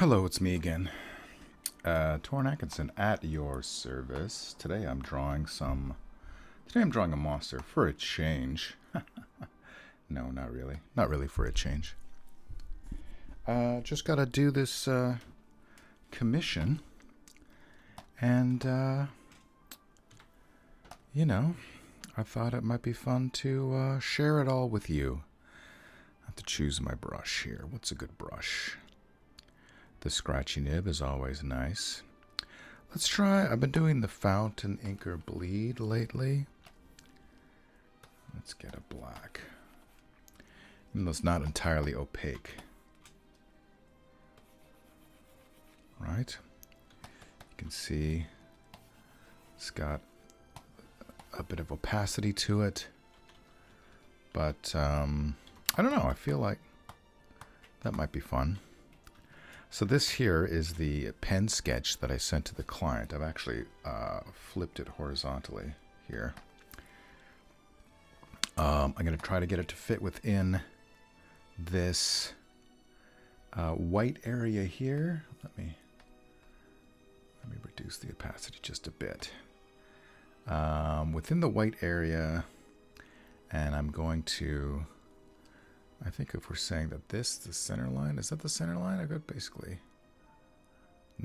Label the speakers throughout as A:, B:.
A: Hello, it's me again. Torn Atkinson at your service. Today I'm drawing a monster for a change. No, not really. Not really for a change. Just gotta do this commission. And, I thought it might be fun to share it all with you. I have to choose my brush here. What's a good brush? The scratchy nib is always nice. Let's try, I've been doing the fountain inker bleed lately. Let's get a black. Even though it's not entirely opaque. Right? You can see it's got a bit of opacity to it. But, I don't know, I feel like that might be fun. So this here is the pen sketch that I sent to the client. I've actually flipped it horizontally here. I'm going to try to get it to fit within this white area here. Let me reduce the opacity just a bit. Within the white area, and I'm going to... I think if we're saying that this is the center line, is that the center line? I could basically,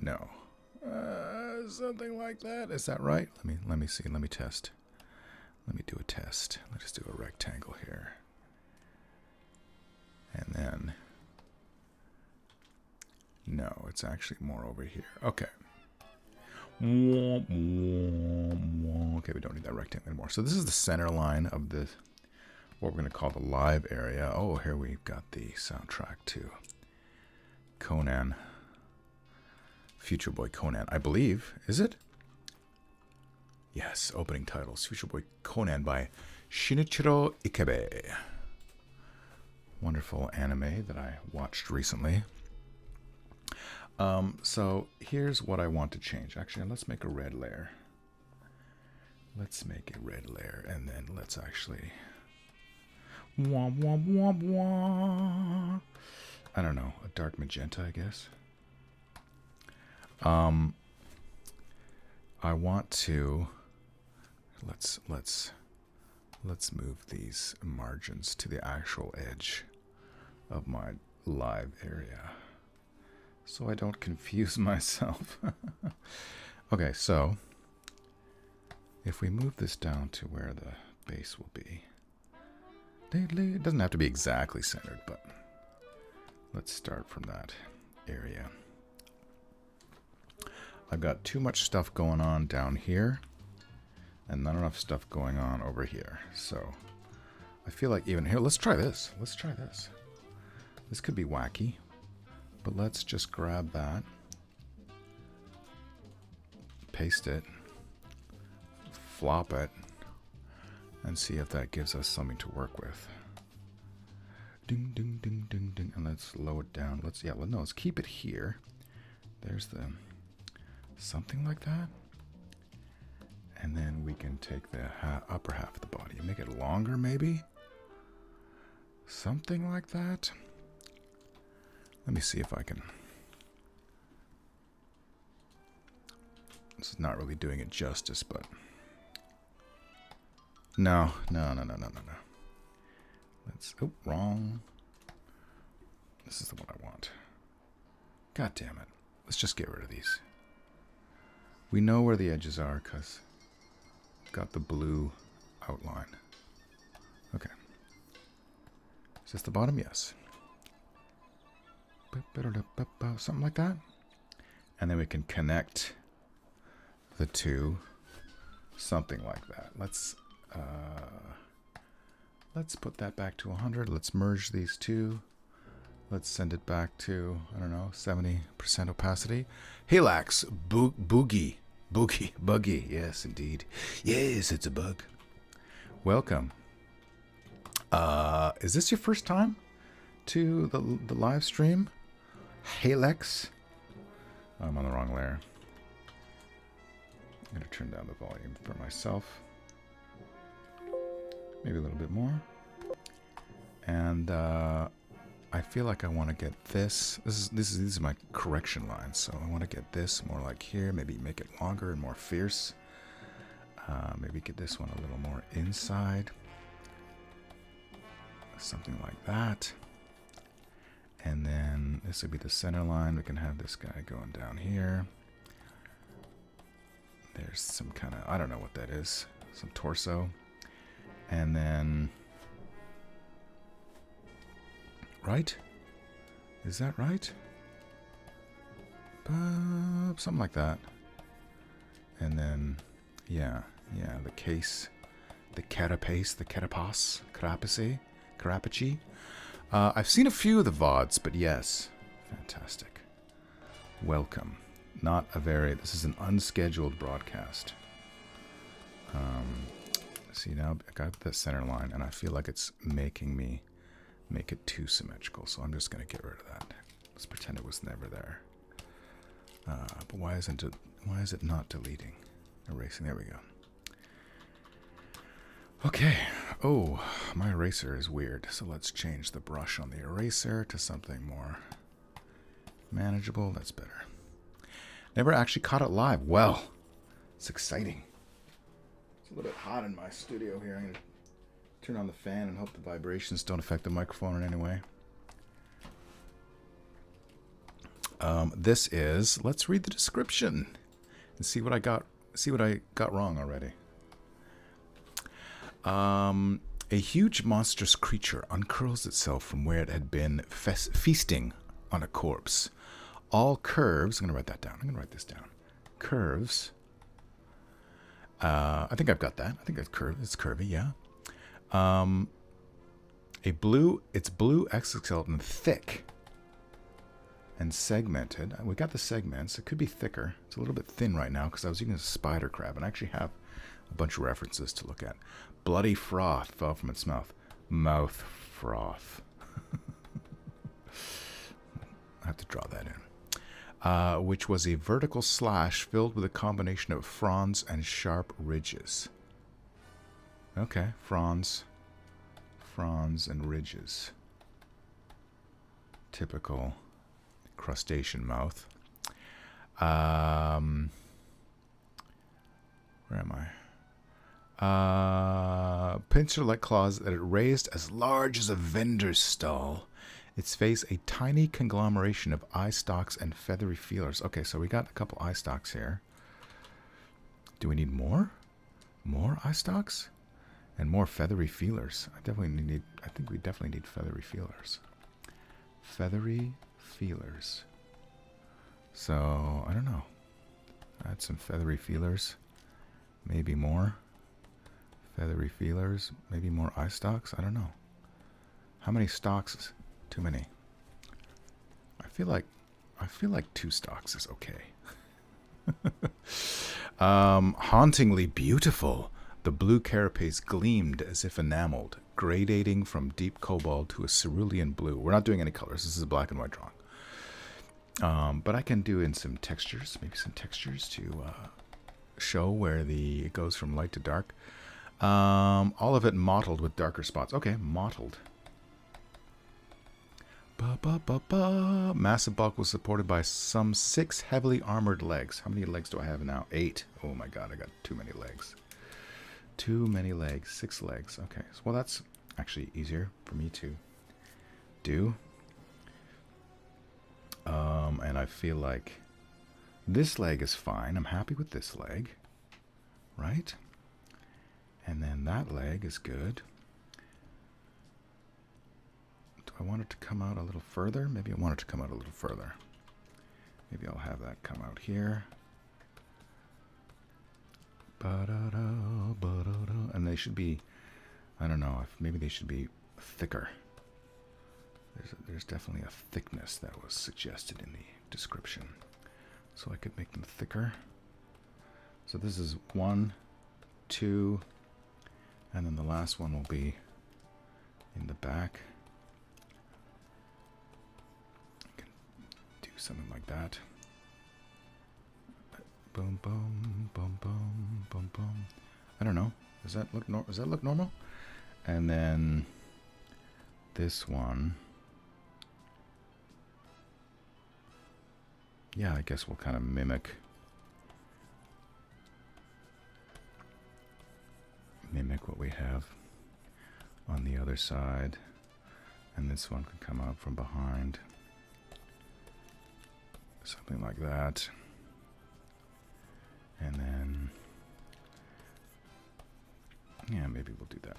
A: no, something like that. Is that right? Let me see. Let me test. Let me do a test. Let's just do a rectangle here, and then no, it's actually more over here. Okay. Okay, we don't need that rectangle anymore. So this is the center line of the. What we're going to call the live area. Oh, here we've got the soundtrack to Conan. Future Boy Conan, I believe. Is it? Yes, opening titles. Future Boy Conan by Shinichiro Ikebe. Wonderful anime that I watched recently. So here's what I want to change. Actually, let's make a red layer. Let's make a red layer, and then let's actually... Womp, womp, womp, womp. I don't know, a dark magenta, I guess. I want to let's move these margins to the actual edge of my live area so I don't confuse myself. Okay, so if we move this down to where the base will be. It doesn't have to be exactly centered, but let's start from that area. I've got too much stuff going on down here and not enough stuff going on over here. So I feel like even here, let's try this. Let's try this. This could be wacky, but let's just grab that, paste it, flop it, and see if that gives us something to work with. Ding, ding, ding, ding, ding. And let's lower it down. Let's keep it here. There's the something like that. And then we can take the upper half of the body and make it longer, maybe. Something like that. Let me see if I can. This is not really doing it justice, but. No. Oh, wrong. This is the one I want. God damn it. Let's just get rid of these. We know where the edges are because we've got the blue outline. Okay. Is this the bottom? Yes. Something like that. And then we can connect the two. Something like that. Let's put that back to 100. Let's merge these two. Let's send it back to, I don't know, 70% opacity. Halax, boogie. Yes, indeed. Yes, it's a bug. Welcome. Is this your first time to the live stream? Halax? I'm on the wrong layer. I'm going to turn down the volume for myself. Maybe a little bit more. And I I feel like I want to get this. These are my correction lines. So I want to get this more like here. Maybe make it longer and more fierce. Maybe get this one a little more inside. Something like that. And then this would be the center line. We can have this guy going down here. There's some kind of, I don't know what that is. Some torso. And then, right? Is that right? Something like that. And then, yeah, the case, the carapace, the carapace, carapace. I've seen a few of the VODs, but yes, fantastic. Welcome. Not a very, this is an unscheduled broadcast. See, now I got the center line, and I feel like it's making me make it too symmetrical, so I'm just going to get rid of that. Let's pretend it was never there. But why is it not deleting? Erasing, there we go. Okay, oh, my eraser is weird, so let's change the brush on the eraser to something more manageable. That's better. Never actually caught it live. Well, it's exciting. It's a little bit hot in my studio here. I'm going to turn on the fan and hope the vibrations don't affect the microphone in any way. This is, let's read the description and see what I got wrong already. A huge monstrous creature uncurls itself from where it had been feasting on a corpse. All curves, I'm going to write that down. I'm going to write this down. Curves. I think I've got that. I think that's curved. It's curvy, yeah. It's blue exoskeleton, thick and segmented. We got the segments. It could be thicker. It's a little bit thin right now because I was using a spider crab, and I actually have a bunch of references to look at. Bloody froth fell from its mouth. Mouth froth. I have to draw that in. Which was a vertical slash filled with a combination of fronds and sharp ridges. Okay, fronds and ridges. Typical crustacean mouth. Where am I? Pincer-like claws that it raised as large as a vendor's stall. Its face a tiny conglomeration of eye stalks and feathery feelers. Okay, so we got a couple eye stalks here. Do we need more? More eye stalks? And more feathery feelers. I think we definitely need feathery feelers. Feathery feelers. So, I don't know. Add some feathery feelers. Maybe more. Feathery feelers. Maybe more eye stalks. I don't know. How many stalks? Too many. I feel like 2 stalks is okay. Hauntingly beautiful. The blue carapace gleamed as if enameled, gradating from deep cobalt to a cerulean blue. We're not doing any colors. This is a black and white drawing. But I can do in some textures, maybe some textures to show where it goes from light to dark. All of it mottled with darker spots. Okay, mottled. Massive bulk was supported by some 6 heavily armored legs. How many legs do I have now? 8. Oh my god, I got too many legs. Too many legs. 6 legs. Okay, well that's actually easier for me to do. And I feel like this leg is fine. I'm happy with this leg. Right? And then that leg is good. Do I want it to come out a little further? Maybe I want it to come out a little further. Maybe I'll have that come out here. And they should be, I don't know, maybe they should be thicker. There's definitely a thickness that was suggested in the description. So I could make them thicker. So this is 1, 2, and then the last one will be in the back. I can do something like that. Boom, boom, boom, boom, boom, boom. I don't know. Does that look normal? And then this one yeah, I guess we'll kind of mimic what we have on the other side. And this one could come out from behind. Something like that. And then, yeah, maybe we'll do that.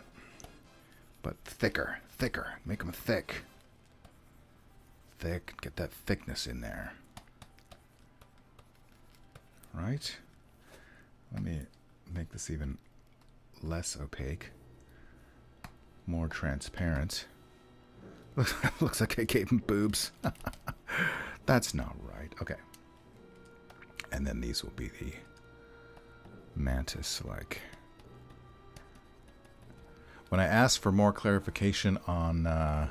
A: But thicker. Make them thick. Thick. Get that thickness in there. Right? Let me make this even less opaque. More transparent. Looks like I gave him boobs. That's not right. Okay. And then these will be the mantis like. When I asked for more clarification on the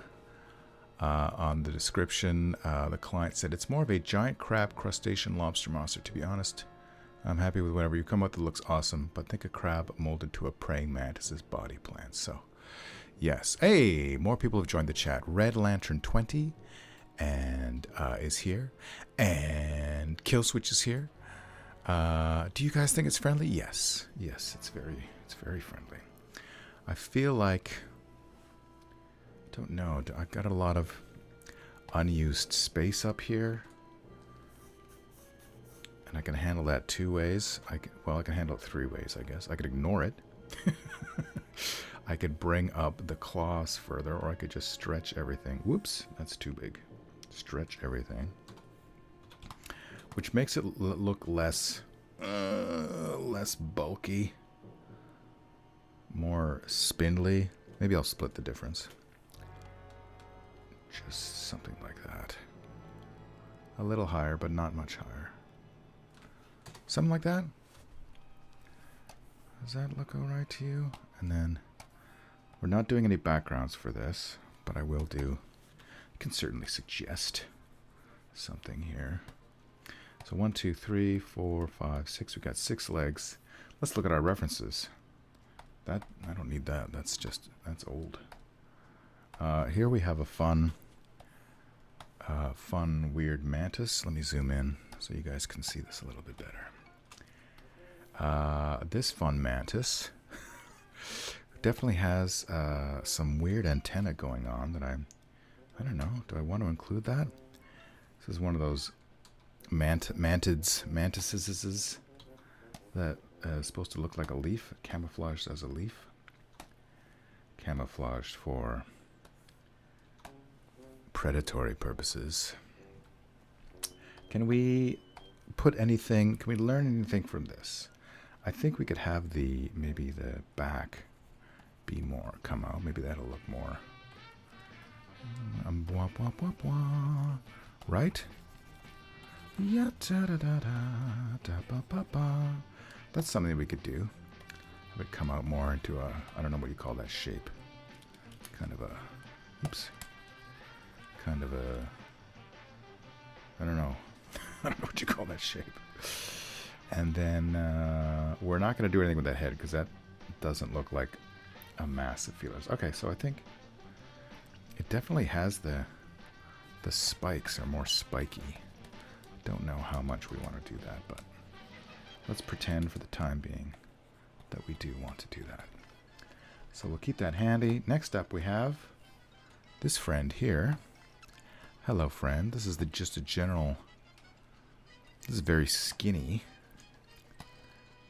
A: description, the client said it's more of a giant crab crustacean lobster monster. To be honest, I'm happy with whatever you come up with. It looks awesome, but think a crab molded to a praying mantis's body plan. So, yes. Hey, more people have joined the chat. Red Lantern 20 and is here, and Killswitch is here. Do you guys think it's friendly? Yes, it's very friendly. I feel like, don't know, I've got a lot of unused space up here, and I can handle that 2 ways. I can handle it 3 ways, I guess. I could ignore it. I could bring up the claws further, or I could just stretch everything. Whoops, that's too big. Stretch everything, which makes it look less bulky, more spindly. Maybe I'll split the difference. Just something like that. A little higher, but not much higher. Something like that. Does that look all right to you? And then we're not doing any backgrounds for this, but I will do. I can certainly suggest something here. So 1, 2, 3, 4, 5, 6. We got 6 legs. Let's look at our references. That I don't need that. That's old. Here we have a fun weird mantis. Let me zoom in so you guys can see this a little bit better. This fun mantis definitely has some weird antenna going on that I don't know. Do I want to include that? This is one of those mantises that is supposed to look like a leaf, camouflaged as a leaf. Camouflaged for predatory purposes. Can we put anything, can we learn anything from this? I think we could have maybe the back be more, come out. Maybe that'll look more. Right? Yeah, that's something we could do. Have it come out more into a, I don't know what you call that shape. Kind of a, oops. Kind of a, I don't know. I don't know what you call that shape. And then we're not going to do anything with that head because that doesn't look like a mass of feelers. Okay, so I think it definitely has the spikes are more spiky. Don't know how much we want to do that, but let's pretend for the time being that we do want to do that. So we'll keep that handy. Next up we have this friend here. Hello, friend. This is just a general, this is very skinny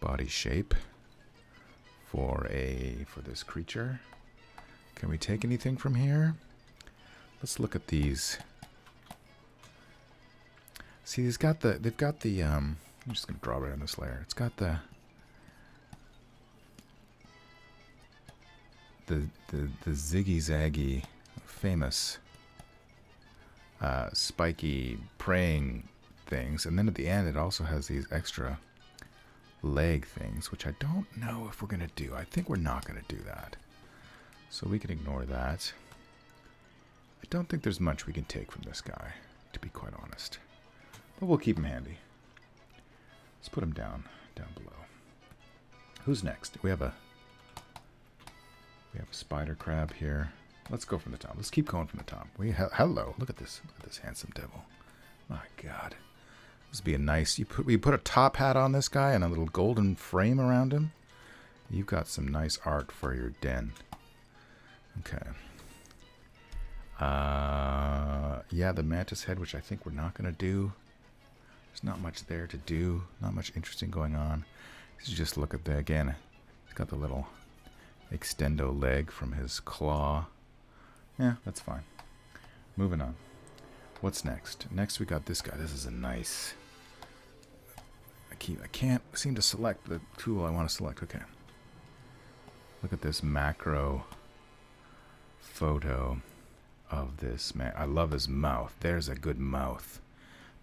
A: body shape for this creature. Can we take anything from here? Let's look at these. See, they've got the I'm just gonna draw it in this layer. It's got the ziggy zaggy famous spiky praying things, and then at the end it also has these extra leg things, which I don't know if we're gonna do. I think we're not gonna do that, so we can ignore that. I don't think there's much we can take from this guy, to be quite honest, but we'll keep him handy. Let's put him down below. Who's next? We have a spider crab here. Let's go from the top. Let's keep going from the top. Hello, look at this handsome devil. My God, This would be a nice. We put a top hat on this guy and a little golden frame around him. You've got some nice art for your den. Okay. Yeah, the mantis head, which I think we're not going to do. There's not much there to do. Not much interesting going on. Just look at that again. He's got the little extendo leg from his claw. Yeah, that's fine. Moving on. What's next? Next we got this guy. This is a nice... I can't seem to select the tool I want to select. Okay. Look at this macro photo of this man. I love his mouth. There's a good mouth.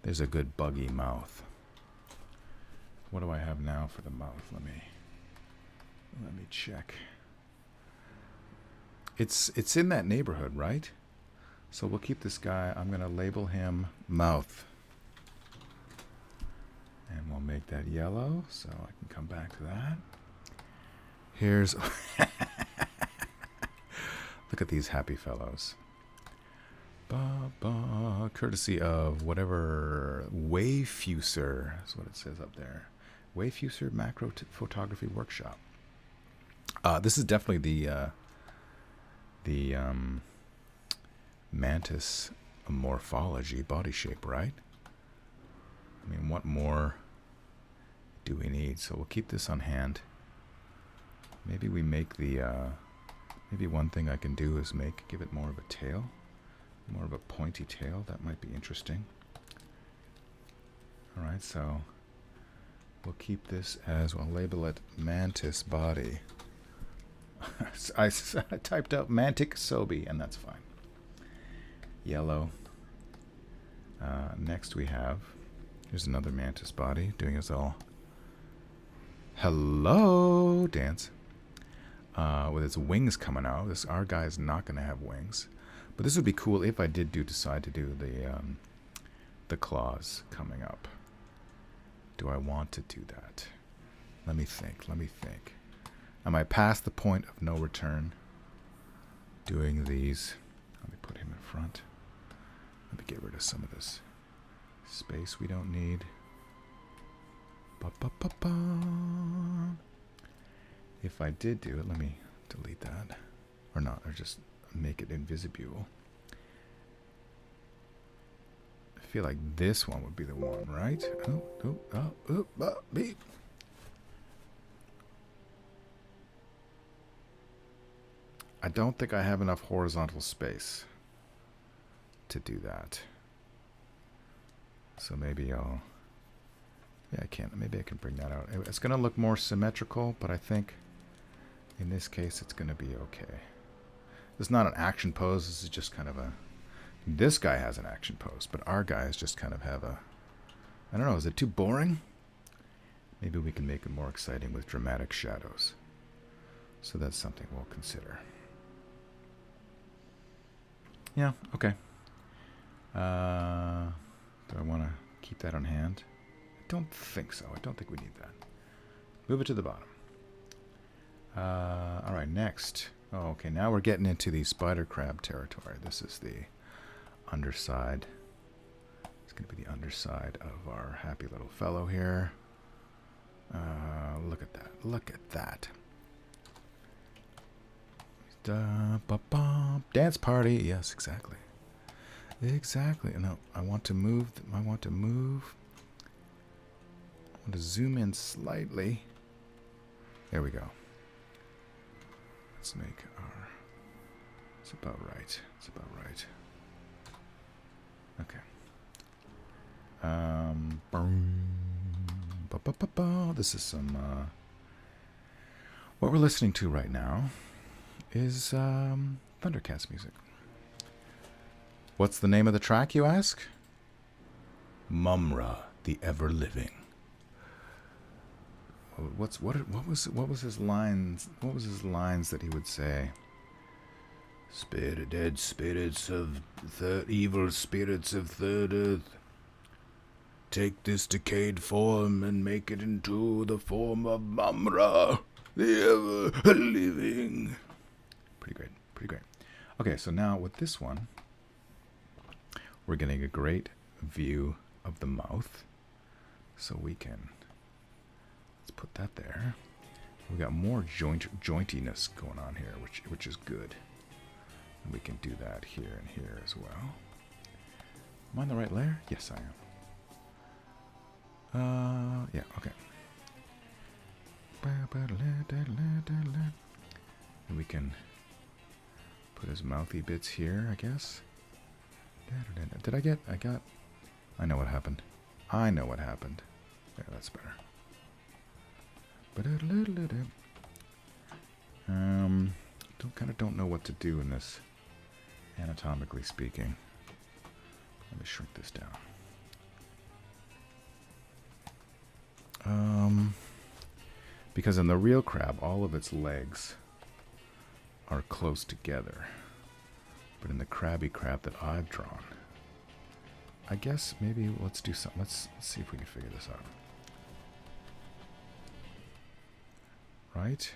A: There's a good buggy mouth. What do I have now for the mouth? Let me check. It's in that neighborhood, right? So we'll keep this guy. I'm going to label him mouth. And we'll make that yellow so I can come back to that. Here's... Look at these happy fellows. Courtesy of whatever Wayfuser is what it says up there. Wayfuser Macro Photography Workshop. This is definitely the mantis morphology body shape, right? I mean, what more do we need? So we'll keep this on hand. Maybe we make the maybe one thing I can do is give it more of a tail. More of a pointy tail. That might be interesting. Alright, so we'll keep this as, we'll label it mantis body. I typed out mantic sobi, and that's fine. Yellow. Next we have, here's another mantis body doing his all hello dance. With its wings coming out. Our guy is not going to have wings. But this would be cool if I did decide to do the claws coming up. Do I want to do that? Let me think. Am I past the point of no return doing these? Let me put him in front. Let me get rid of some of this space we don't need. If I did do it, let me delete that. Or not, or just make it invisible. I feel like this one would be the one, right? Beep. I don't think I have enough horizontal space to do that. So maybe I'll... Yeah, I can. Maybe I can bring that out. It's going to look more symmetrical, but I think in this case it's going to be okay. It's not an action pose. This is just kind of a... This guy has an action pose, but our guys just kind of have a... I don't know, is it too boring? Maybe we can make it more exciting with dramatic shadows. So that's something we'll consider. Yeah, okay. Do I want to keep that on hand? I don't think so. I don't think we need that. Move it to the bottom. All right, next. Oh, okay, now we're getting into the spider crab territory. This is the underside. It's going to be the underside of our happy little fellow here. Look at that. Look at that. Dance party. Yes, exactly. Exactly. No, I want to move. I want to zoom in slightly. There we go. Let's make our... It's about right. It's about right. Okay. This is some... what we're listening to right now is Thundercats music. What's the name of the track, you ask? Mumra, the Ever-Living. What was his lines? What was his lines that he would say? Dead spirits of evil spirits of third earth, take this decayed form and make it into the form of Mumra, the Ever-Living. Pretty great, pretty great. Okay, so now with this one, we're getting a great view of the mouth. So we can, let's put that there. We got more jointiness going on here, which is good. And we can do that here and here as well. Am I on the right layer? Yes, I am. Yeah, okay. And we can put his mouthy bits here, I guess. Did I got, I know what happened. I know what happened. There, that's better. Don't know what to do in this, anatomically speaking. Let me shrink this down. Because in the real crab, all of its legs are close together. But in the crabby crab that I've drawn, I guess maybe let's do something. Let's see if we can figure this out. Right?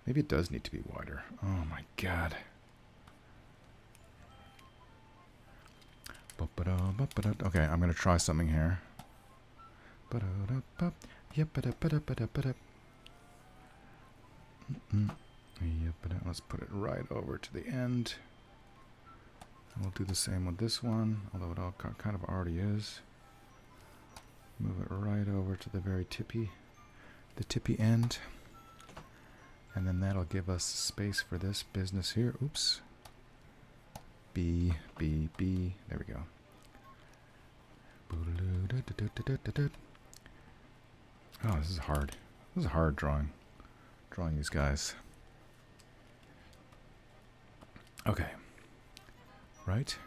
A: Maybe it does need to be wider. Oh my god. Okay, I'm going to try something here. Let's put it right over to the end. And we'll do the same with this one, although it all kind of already is. Move it right over to the very tippy end. And then that'll give us space for this business here. Oops. B, B, B. There we go. Oh, this is hard. This is hard drawing these guys. Okay. Right?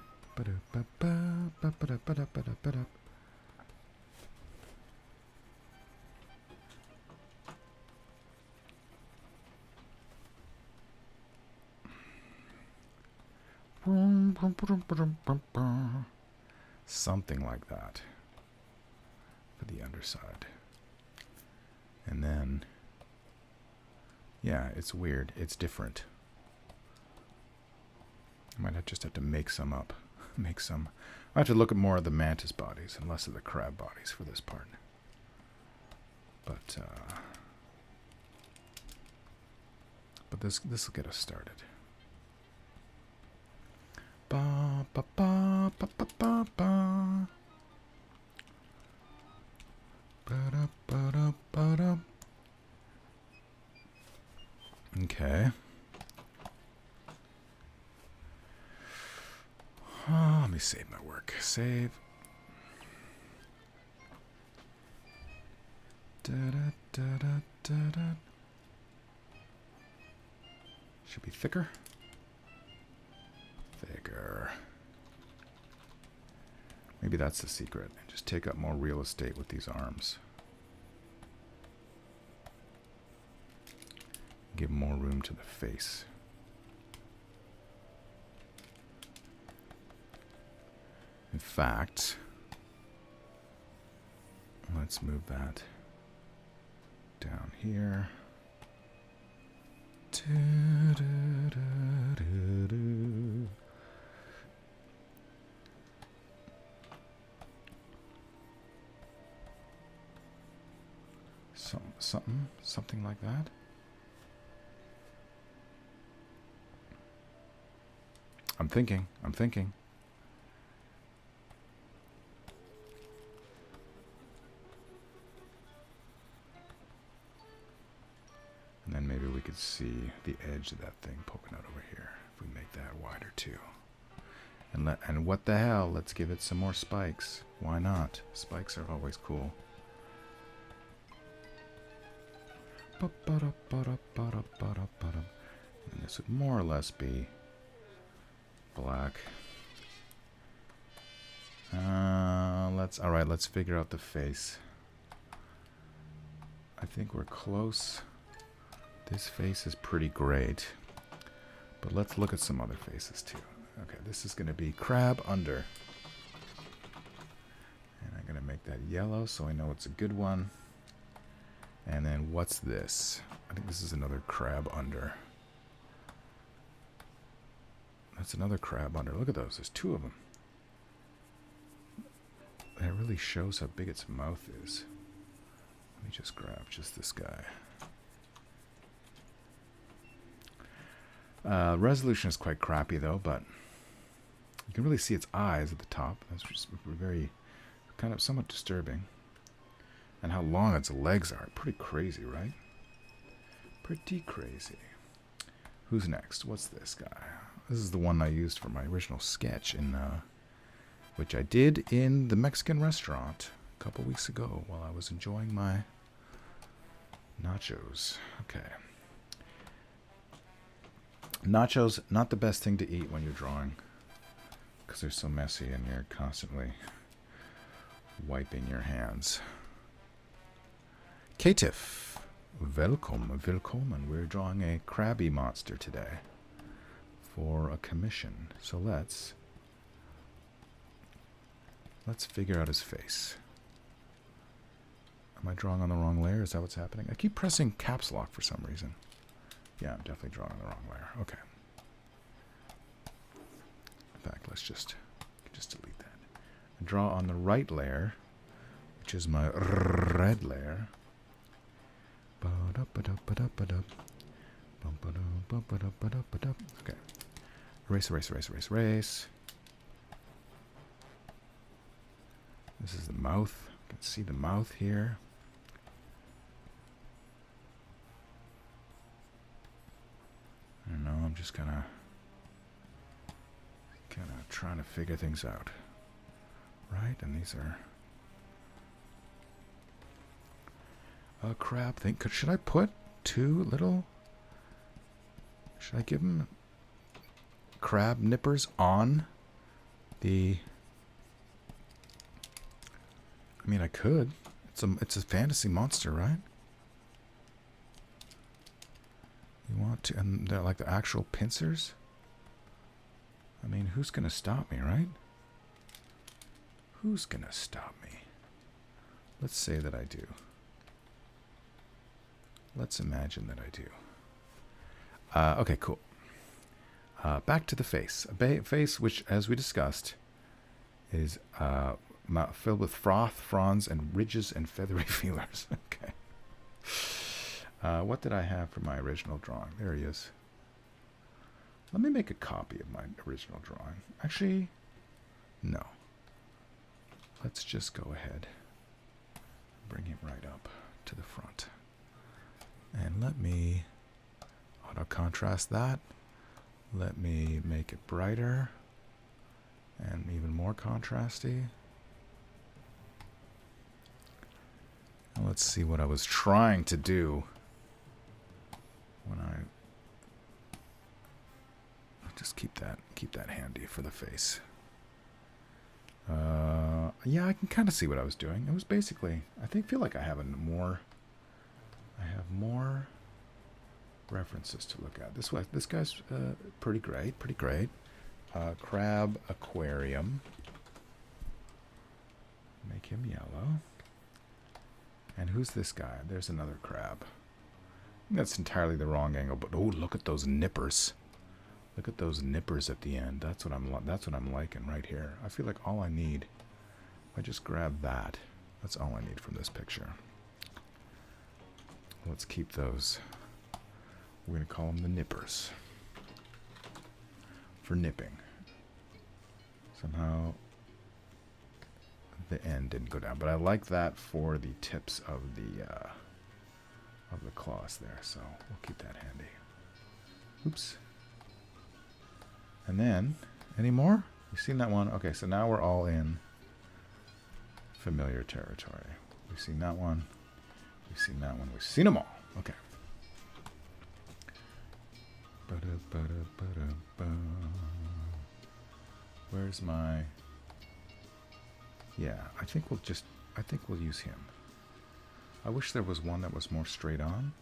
A: Something like that for the underside. And then, yeah, it's weird. It's different. I might just have to make some up. I have to look at more of the mantis bodies and less of the crab bodies for this part. But this will get us started. Ba ba ba ba ba ba ba. Ba-da, ba-da, ba-da. Okay. Oh, let me save my work. Save. Da-da-da-da-da-da. Should be thicker. Thicker. Maybe that's the secret. Just take up more real estate with these arms. Give more room to the face. In fact, let's move that down here. Something like that. I'm thinking. And then maybe we could see the edge of that thing poking out over here if we make that wider too. And what the hell? Let's give it some more spikes. Why not? Spikes are always cool. And this would more or less be black. Let's figure out the face. I think we're close. This face is pretty great. But let's look at some other faces too. Okay, this is going to be crab under. And I'm going to make that yellow so I know it's a good one. And then what's this? I think this is another crab under. That's another crab under. Look at those. There's two of them. it really shows how big its mouth is. Let me just grab just this guy. Resolution is quite crappy though, but you can really see its eyes at the top. That's just very, kind of somewhat disturbing. And how long its legs are. Pretty crazy, right? Pretty crazy. Who's next? What's this guy? This is the one I used for my original sketch, which I did in the Mexican restaurant a couple weeks ago while I was enjoying my nachos. Okay. Nachos, not the best thing to eat when you're drawing, because they're so messy and you're constantly wiping your hands. Katif, willkommen. We're drawing a crabby monster today for a commission. So let's figure out his face. Am I drawing on the wrong layer? Is that what's happening? I keep pressing caps lock for some reason. Yeah, I'm definitely drawing on the wrong layer. Okay. In fact, let's just delete that. And draw on the right layer, which is my red layer. Okay. Erase. This is the mouth. You can see the mouth here. I don't know, I'm just kind of trying to figure things out. Right? And these are a crab thing. Should I put two little... Should I give him crab nippers on the... I mean, I could. It's a fantasy monster, right? You want to... And they're like the actual pincers? I mean, who's going to stop me, right? Who's going to stop me? Let's say that I do. Let's imagine that I do. Okay, cool. Back to the face. A face which, as we discussed, is filled with froth, fronds, and ridges and feathery feelers. Okay. What did I have for my original drawing? There he is. Let me make a copy of my original drawing. Actually, no. Let's just go ahead and bring him right up to the front. And let me auto contrast that. Let me make it brighter and even more contrasty. And let's see what I was trying to do when I'll just keep that handy for the face. Yeah, I can kind of see what I was doing. It was basically, feel like I have more references to look at. This guy's pretty great. Crab aquarium. Make him yellow. And who's this guy? There's another crab. That's entirely the wrong angle, but oh, look at those nippers. Look at those nippers at the end. That's what I'm liking right here. I feel like all I need, if I just grab that, that's all I need from this picture. Let's keep those. We're going to call them the nippers. For nipping. Somehow the end didn't go down, but I like that for the tips of the claws there, so we'll keep that handy. Oops. And then, any more? You've seen that one? Okay, so now we're all in familiar territory. We've seen that one. We've seen that one. We've seen them all. Okay. Where's my... Yeah, I think we'll use him. I wish there was one that was more straight on,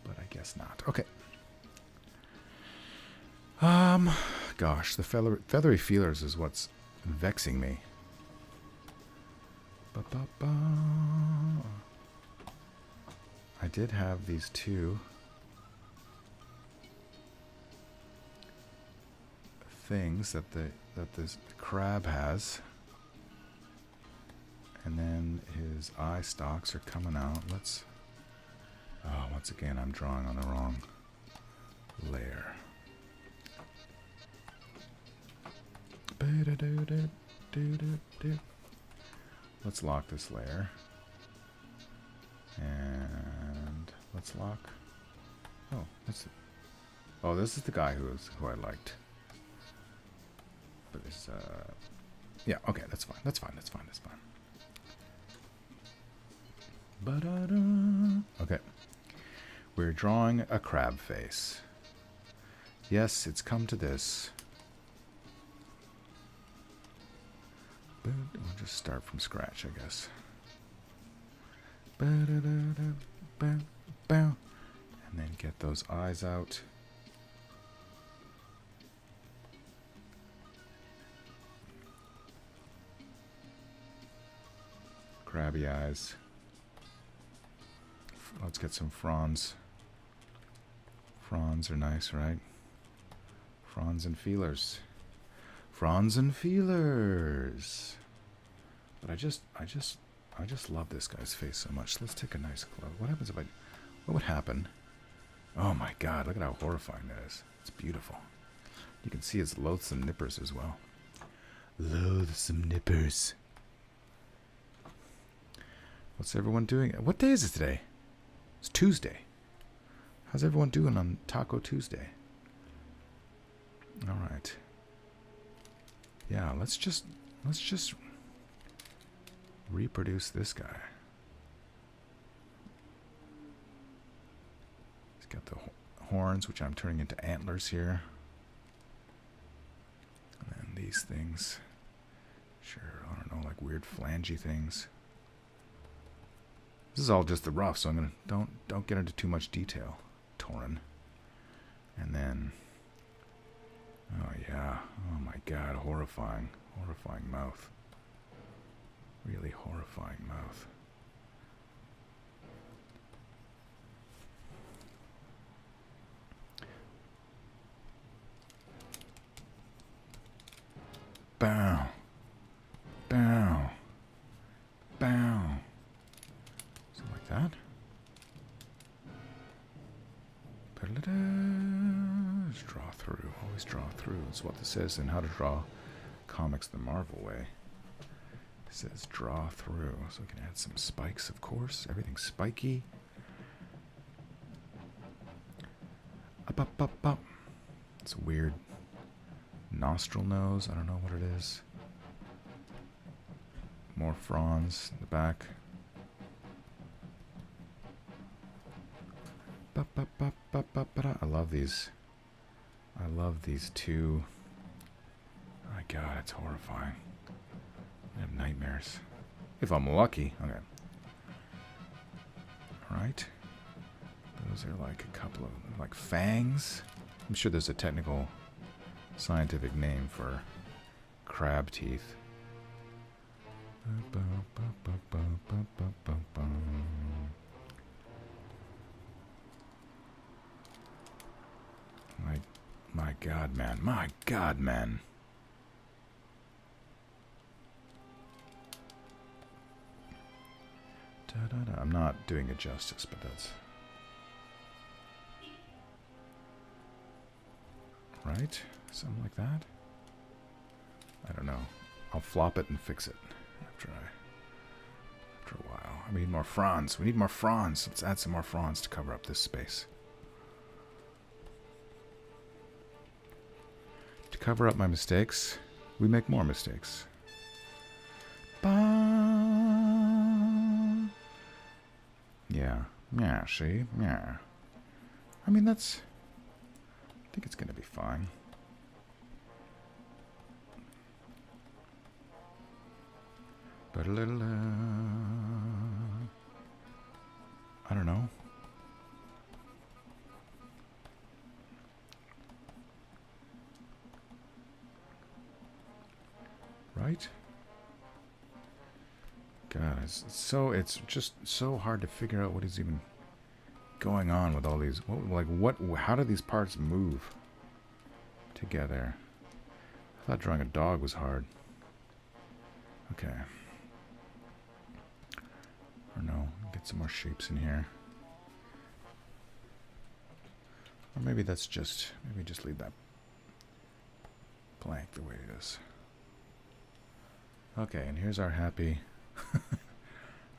A: but I guess not. Okay. Gosh, the feathery feelers is what's vexing me. I did have these two things that this crab has. And then his eye stalks are coming out. Let's... Oh, once again, I'm drawing on the wrong layer. Let's lock this layer. And let's lock... Oh, this is the guy who I liked. But it's, yeah, okay, that's fine. That's fine. Okay. We're drawing a crab face. Yes, it's come to this. But we'll just start from scratch, I guess. And then get those eyes out. Crabby eyes. Let's get some fronds. Fronds are nice, right? Fronds and feelers. Fronds and feelers. But I just love this guy's face so much. Let's take a nice close. What happens if what would happen? Oh my god, look at how horrifying that is. It's beautiful. You can see his loathsome nippers as well. Loathsome nippers. What's everyone doing? What day is it today? It's Tuesday. How's everyone doing on Taco Tuesday? All right. Yeah, let's just reproduce this guy. He's got the horns, which I'm turning into antlers here. And then these things. Sure, I don't know, like weird flangey things. This is all just the rough, so I'm gonna don't get into too much detail, Torin. And then, oh yeah, oh my god, horrifying mouth. Really horrifying mouth. Bow, bow, bow. Something like that. Just draw through. Always draw through. That's what this says in How to Draw Comics the Marvel Way. It says draw through. So we can add some spikes, of course. Everything's spiky. Up, up, up, up. It's a weird nostril nose. I don't know what it is. More fronds in the back. I love these. I love these two. My god, it's horrifying. I have nightmares. If I'm lucky. Okay. Alright. Those are like a couple of, like fangs. I'm sure there's a technical scientific name for crab teeth. My god, man. My god, man. Da-da-da. I'm not doing it justice, but that's... Right? Something like that? I don't know. I'll flop it and fix it after a while. We need more fronds. We need more fronds. Let's add some more fronds to cover up this space. To cover up my mistakes, we make more mistakes. Yeah. Yeah, see? Yeah. I mean, that's... I think it's going to be fine. I don't know. Right? God, it's just so hard to figure out what is even going on with all these. How do these parts move together? I thought drawing a dog was hard. Okay. Or no, get some more shapes in here. Or maybe that's just, maybe just leave that blank the way it is. Okay, and here's our happy.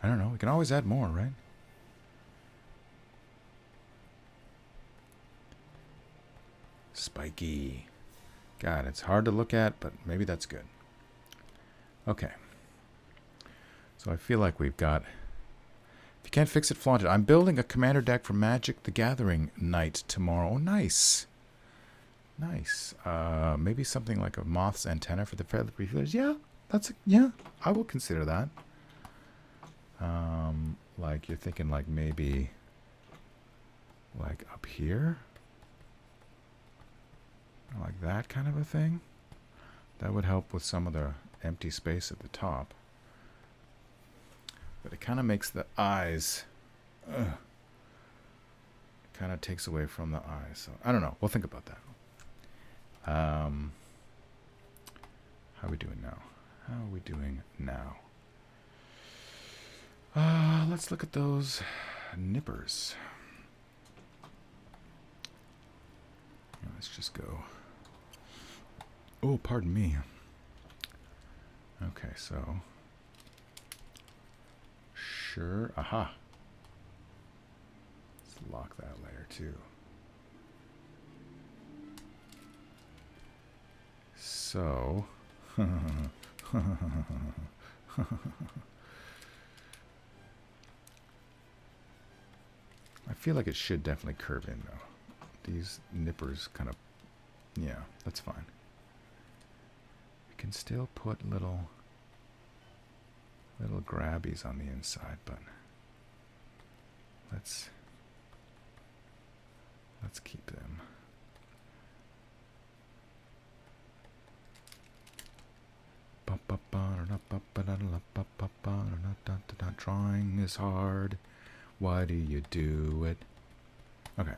A: I don't know, we can always add more, right? Spiky. God, it's hard to look at, but maybe that's good. Okay. So I feel like we've got... If you can't fix it, flaunt it. I'm building a commander deck for Magic the Gathering night tomorrow. Oh, nice. Nice. Maybe something like a moth's antenna for the feather feelers. Yeah, yeah, I will consider that. Like you're thinking like maybe like up here? Like that kind of a thing? That would help with some of the empty space at the top. But it kind of makes the eyes... It kind of takes away from the eyes. So I don't know. We'll think about that. How are we doing now? How are we doing now? Let's look at those nippers. Let's just go. Oh, pardon me. Okay, so... Sure. Aha. Let's lock that layer too. So... I feel like it should definitely curve in though. These nippers kind of... Yeah, that's fine. We can still put little grabbies on the inside, but let's keep them. Drawing is hard. Why do you do it? Okay.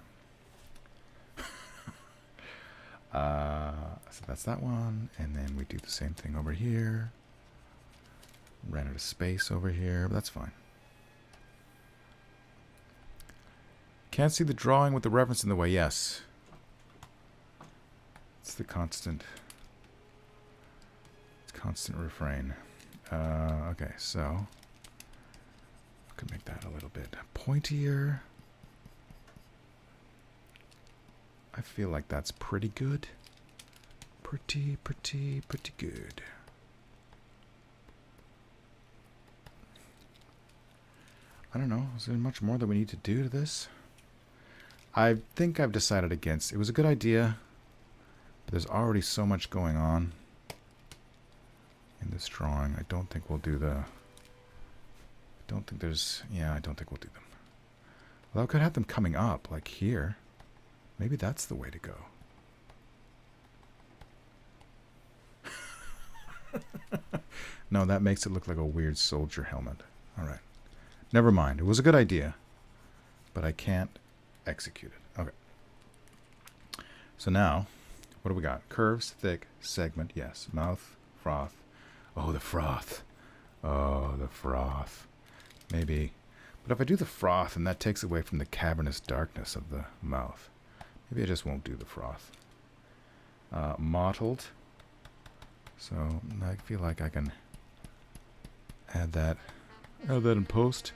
A: So that's that one, and then we do the same thing over here. Ran out of space over here, but that's fine. Can't see the drawing with the reference in the way. Yes. It's the constant refrain. Okay, so I could make that a little bit pointier. I feel like that's pretty good. Pretty good. I don't know. Is there much more that we need to do to this? I think I've decided against. It was a good idea, but there's already so much going on in this drawing. I don't think we'll do the... I don't think there's... Yeah, I don't think we'll do them. Well, I could have them coming up, like here. Maybe that's the way to go. No, that makes it look like a weird soldier helmet. All right. Never mind. It was a good idea, but I can't execute it. Okay. So now, what do we got? Curves, thick, segment, yes. Mouth, froth. Oh, the froth. Oh, the froth. Maybe. But if I do the froth, and that takes away from the cavernous darkness of the mouth. Maybe I just won't do the froth. Mottled. So I feel like I can add that in post.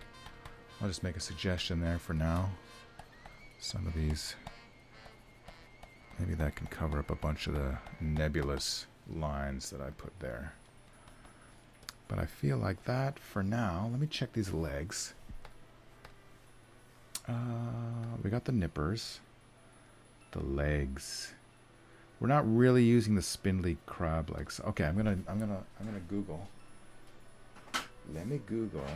A: I'll just make a suggestion there for now. Some of these, maybe that can cover up a bunch of the nebulous lines that I put there. But I feel like that for now. Let me check these legs. We got the nippers. The legs. We're not really using the spindly crab legs. Okay, I'm gonna Google. Let me Google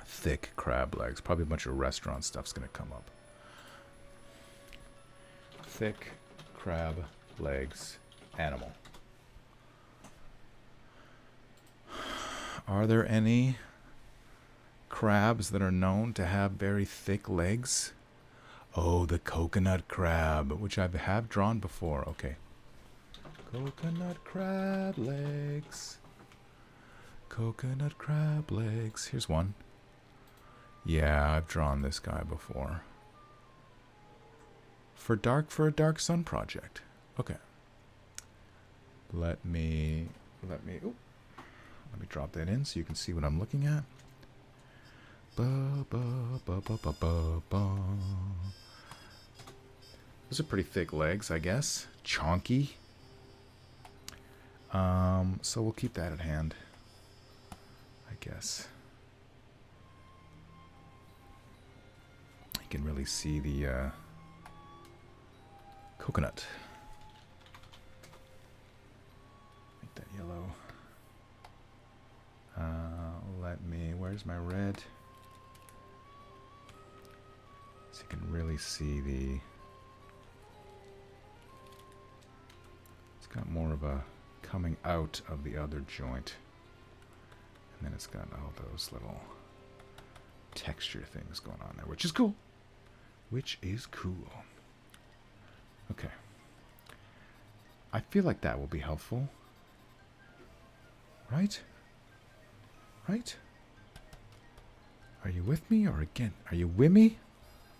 A: thick crab legs. Probably a bunch of restaurant stuff's gonna come up. Thick crab legs animal. Are there any crabs that are known to have very thick legs? Oh, the coconut crab, which I have drawn before. Okay. Coconut crab legs. Coconut crab legs. Here's one. Yeah, I've drawn this guy before. For a dark sun project. Okay. Let me drop that in so you can see what I'm looking at. Those are pretty thick legs, I guess. Chonky. So we'll keep that at hand, I guess. You can really see the coconut. Make that yellow. Where's my red? So you can really see it's got more of a coming out of the other joint. And then it's got all those little texture things going on there, which is cool. Okay. I feel like that will be helpful. Right? Right? Are you with me or again? Are you with me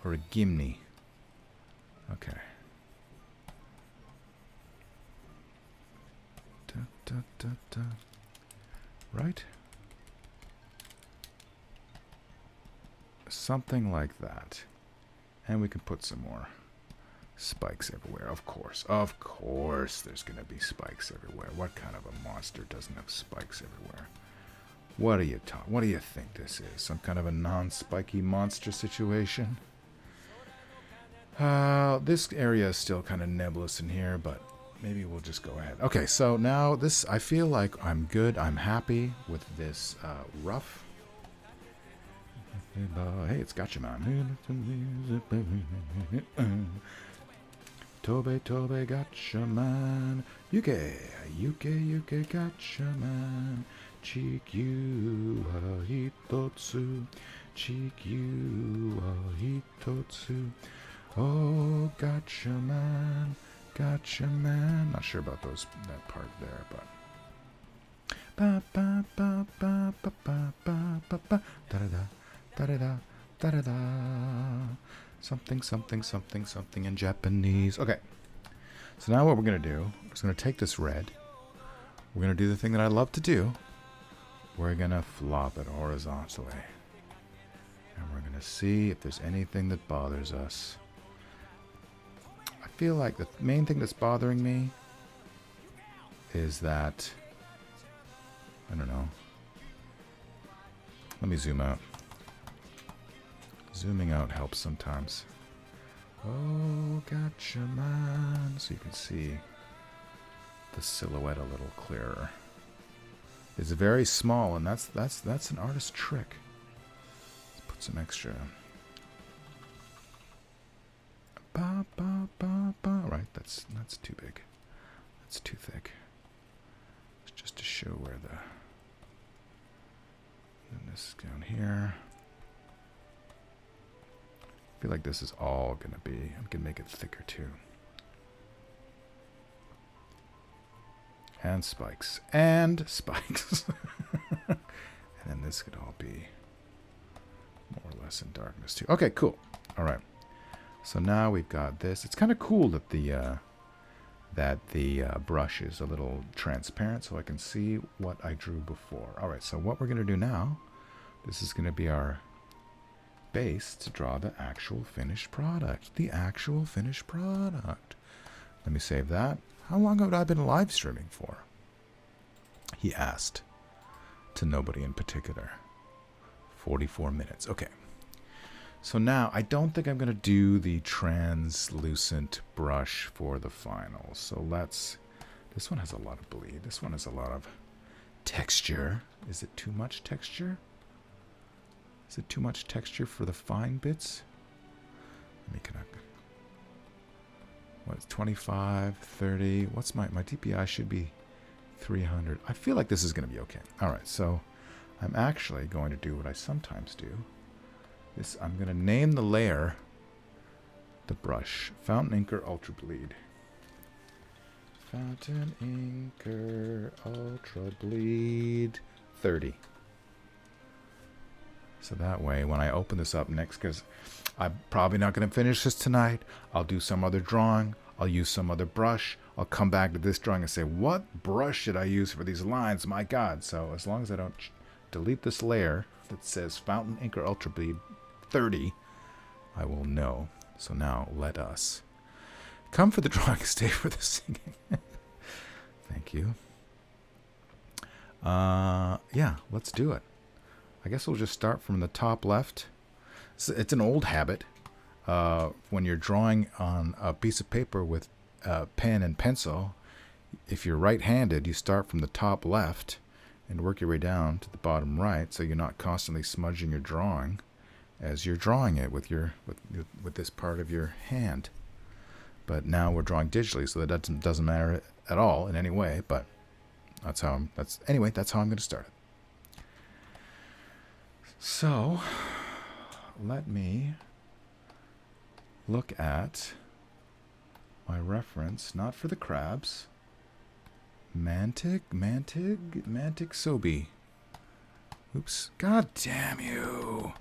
A: or a gimney? Okay. Da, da, da, da. Right? Something like that. And we can put some more spikes everywhere. Of course there's going to be spikes everywhere. What kind of a monster doesn't have spikes everywhere? What do you think this is? Some kind of a non-spiky monster situation? This area is still kind of nebulous in here, but maybe we'll just go ahead. Okay, so now this, I feel like I'm good. I'm happy with this rough. Hey, it's Gotcha Man. Tobe Gotcha Man. Yuke Gotcha Man. Chikyu wa hitotsu. Chikyu wa hitotsu. Oh, Gotcha Man. Gotcha Man. Not sure about that part there, but. Ba ba ba ba ba ba ba ba ba da da da da da da da da. Something in Japanese. Okay. So now what we're gonna do is gonna take this red. We're gonna do the thing that I love to do. We're gonna flop it horizontally. And we're gonna see if there's anything that bothers us. I feel like the main thing that's bothering me is that, I don't know. Let me zoom out. Zooming out helps sometimes. Oh, Gotcha Man. So you can see the silhouette a little clearer. It's very small, and that's an artist's trick. Let's put some extra. Ba ba ba ba. Right, that's too big. That's too thick. It's just to show where the. Then this down here. I feel like this is all gonna be. I'm gonna make it thicker too. And spikes. And spikes. And then this could all be more or less in darkness too. Okay, cool. All right. So now we've got this. It's kind of cool that the brush is a little transparent so I can see what I drew before. All right, so what we're going to do now, this is going to be our base to draw the actual finished product. The actual finished product. Let me save that. How long have I been live streaming for? He asked. To nobody in particular. 44 minutes. Okay. So now, I don't think I'm going to do the translucent brush for the final. So let's... This one has a lot of bleed. This one has a lot of texture. Is it too much texture? Is it too much texture for the fine bits? Let me connect. What's 25, 30? What's my DPI should be 300. I feel like this is going to be okay. All right, so I'm actually going to do what I sometimes do. This, I'm going to name the layer the brush. Fountain Inker Ultra Bleed. Fountain Inker Ultra Bleed 30. So that way, when I open this up next, because I'm probably not going to finish this tonight, I'll do some other drawing. I'll use some other brush. I'll come back to this drawing and say, what brush should I use for these lines? My God. So as long as I don't delete this layer that says Fountain Ink or Ultra Bleed 30, I will know. So now let us come for the drawing, stay for the singing. Thank you. Yeah, let's do it. I guess we'll just start from the top left. It's an old habit. When you're drawing on a piece of paper with pen and pencil, if you're right-handed, you start from the top left and work your way down to the bottom right, so you're not constantly smudging your drawing as you're drawing it with this part of your hand. But now we're drawing digitally, so that doesn't matter at all in any way. But that's how I'm going to start it. So let me look at my reference, not for the crabs. Mantic Sobi. Oops. God damn you.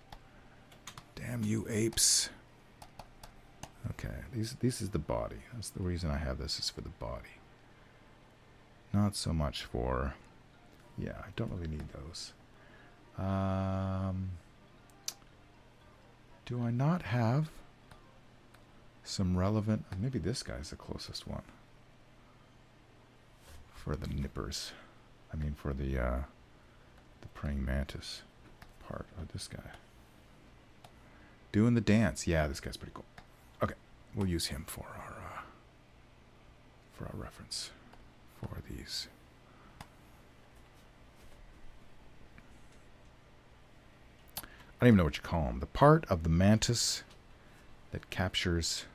A: Damn you apes. Okay, this is the body. That's the reason I have this, is for the body. Not so much for, yeah, I don't really need those. Do I not have some relevant, maybe this guy's the closest one for the nippers. I mean for the praying mantis part of this guy. Doing the dance. Yeah, this guy's pretty cool. Okay, we'll use him for our reference for these. I don't even know what you call them. The part of the mantis that captures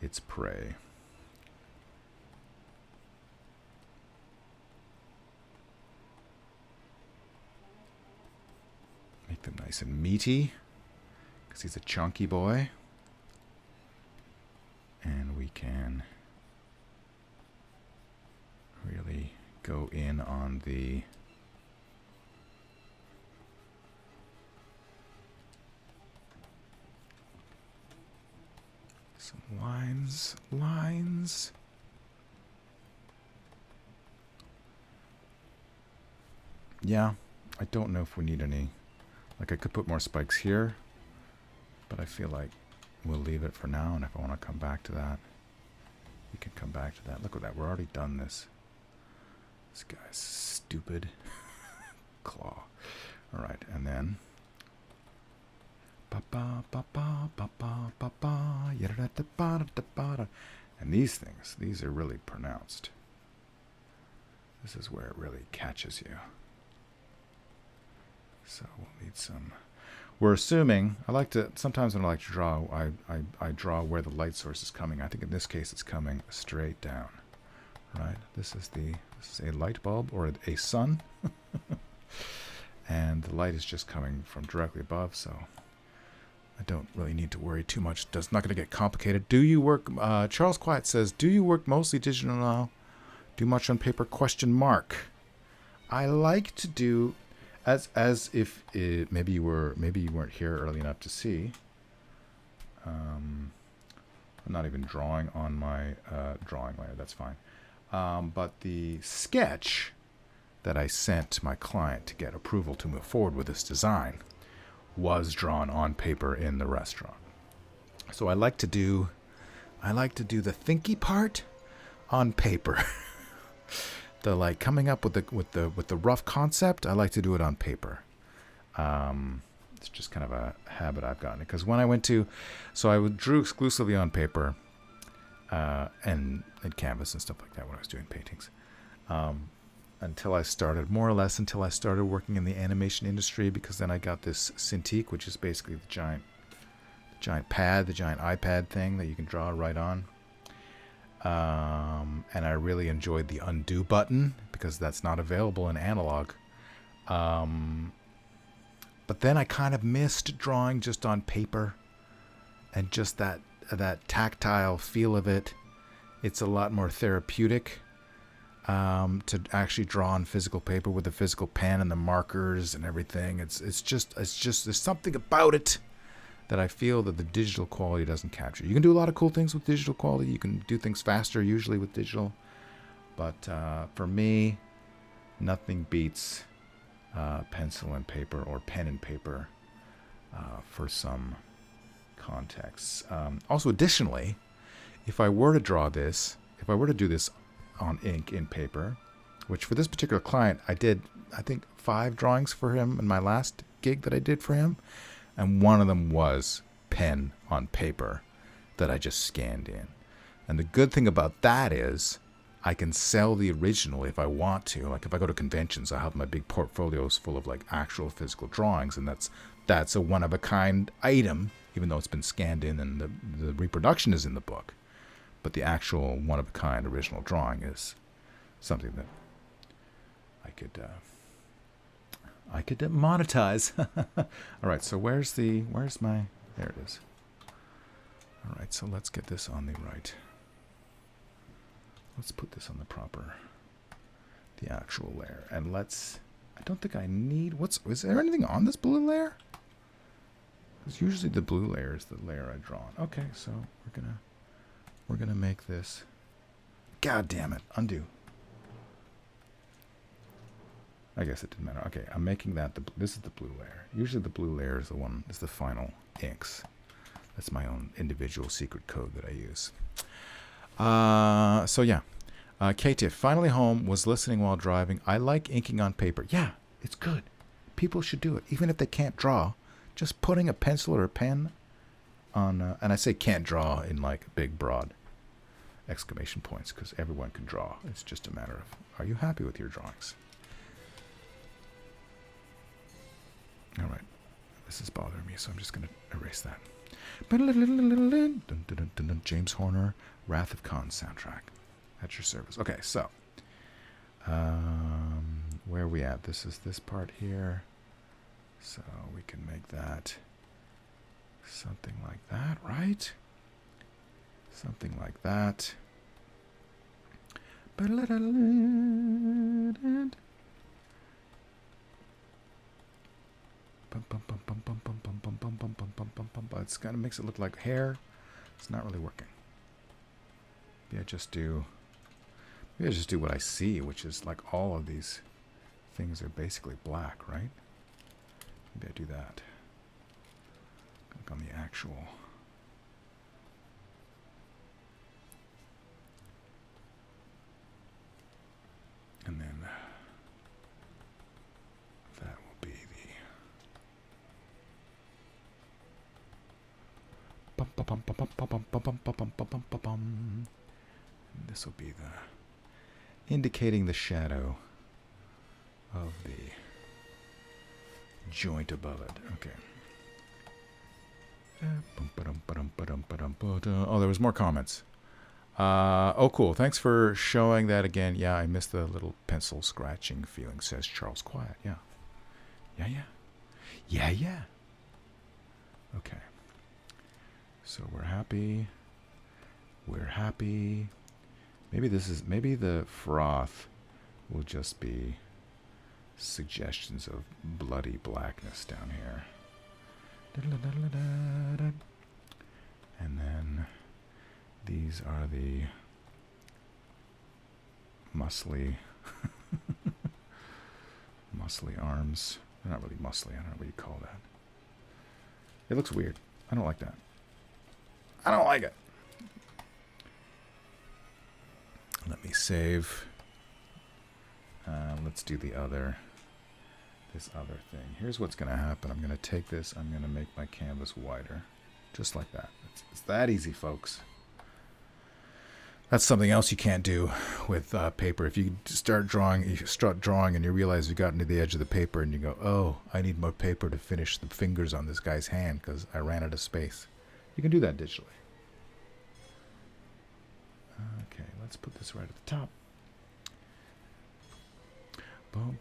A: its prey. Make them nice and meaty, because he's a chunky boy. And we can really go in on the some lines. Yeah, I don't know if we need any. Like, I could put more spikes here, but I feel like we'll leave it for now, and if I want to come back to that, we can come back to that. Look at that, we're already done this. This guy's stupid. Claw. Alright, and then and these things, these are really pronounced. This is where it really catches you. So we'll need some. We're assuming, sometimes when I like to draw, I draw where the light source is coming. I think in this case it's coming straight down. Right? This is a light bulb or a sun. And the light is just coming from directly above, so I don't really need to worry too much. It's not going to get complicated. Do you work, Charles Quiet says, do you work mostly digital now? Do much on paper? ? I like to do, as if maybe you weren't here early enough to see. I'm not even drawing on my drawing layer. That's fine. But the sketch that I sent my client to get approval to move forward with this design was drawn on paper in the restaurant. So I like to do the thinky part on paper. The like coming up with the rough concept, I like to do it on paper. It's just kind of a habit I've gotten, because when I drew exclusively on paper, and canvas and stuff like that when I was doing paintings, until I started working in the animation industry, because then I got this Cintiq, which is basically the giant iPad thing that you can draw right on. And I really enjoyed the undo button, because that's not available in analog. But then I kind of missed drawing just on paper, and just that that tactile feel of it. It's a lot more therapeutic to actually draw on physical paper with the physical pen and the markers and everything. It's just there's something about it that I feel that the digital quality doesn't capture. You can do a lot of cool things with digital quality. You can do things faster usually with digital, but for me, nothing beats pencil and paper or pen and paper for some contexts. Also, additionally, if I were to do this on ink in paper, which for this particular client, I did, I think, 5 drawings for him in my last gig that I did for him, and one of them was pen on paper that I just scanned in. And the good thing about that is I can sell the original if I want to. Like if I go to conventions, I have my big portfolios full of like actual physical drawings, and that's a one-of-a-kind item, even though it's been scanned in and the reproduction is in the book. But the actual one-of-a-kind original drawing is something that I could monetize. All right, so where's my, there it is. All right, so let's get this on the right. Let's put this on the actual layer. And I don't think I need, is there anything on this blue layer? Because usually the blue layer is the layer I draw on. Okay, so we're gonna make this, God damn it, undo. I guess it didn't matter. Okay, I'm making that, this is the blue layer. Usually the blue layer is the final inks. That's my own individual secret code that I use. So yeah, K-Tiff, finally home, was listening while driving. I like inking on paper. Yeah, it's good. People should do it. Even if they can't draw, just putting a pencil or a pen on, and I say can't draw in like big, broad exclamation points, because everyone can draw. It's just a matter of, are you happy with your drawings? All right, this is bothering me, so I'm just going to erase that. James Horner, Wrath of Khan soundtrack. At your service. Okay, so where are we at? This is this part here. So we can make that something like that, right? Something like that. It's kind of makes it look like hair. It's not really working. Maybe I just do what I see, which is like all of these things are basically black, right? Maybe I do that. Click on the actual. And then that will be the. This will be the indicating the shadow of the joint above it. Okay. Oh, there was more comments. Oh, cool. Thanks for showing that again. Yeah, I missed the little pencil scratching feeling, says Charles Quiet. Yeah. Yeah. Okay. So we're happy. Maybe the froth will just be suggestions of bloody blackness down here. And then these are the muscly arms. They're not really muscly. I don't know what you call that. It looks weird. I don't like that. I don't like it. Let me save. Let's do this other thing. Here's what's going to happen. I'm going to take this. I'm going to make my canvas wider. Just like that. It's that easy, folks. That's something else you can't do with paper. If you start drawing and you realize you got into the edge of the paper and you go, oh, I need more paper to finish the fingers on this guy's hand because I ran out of space. You can do that digitally. Okay, let's put this right at the top. I'm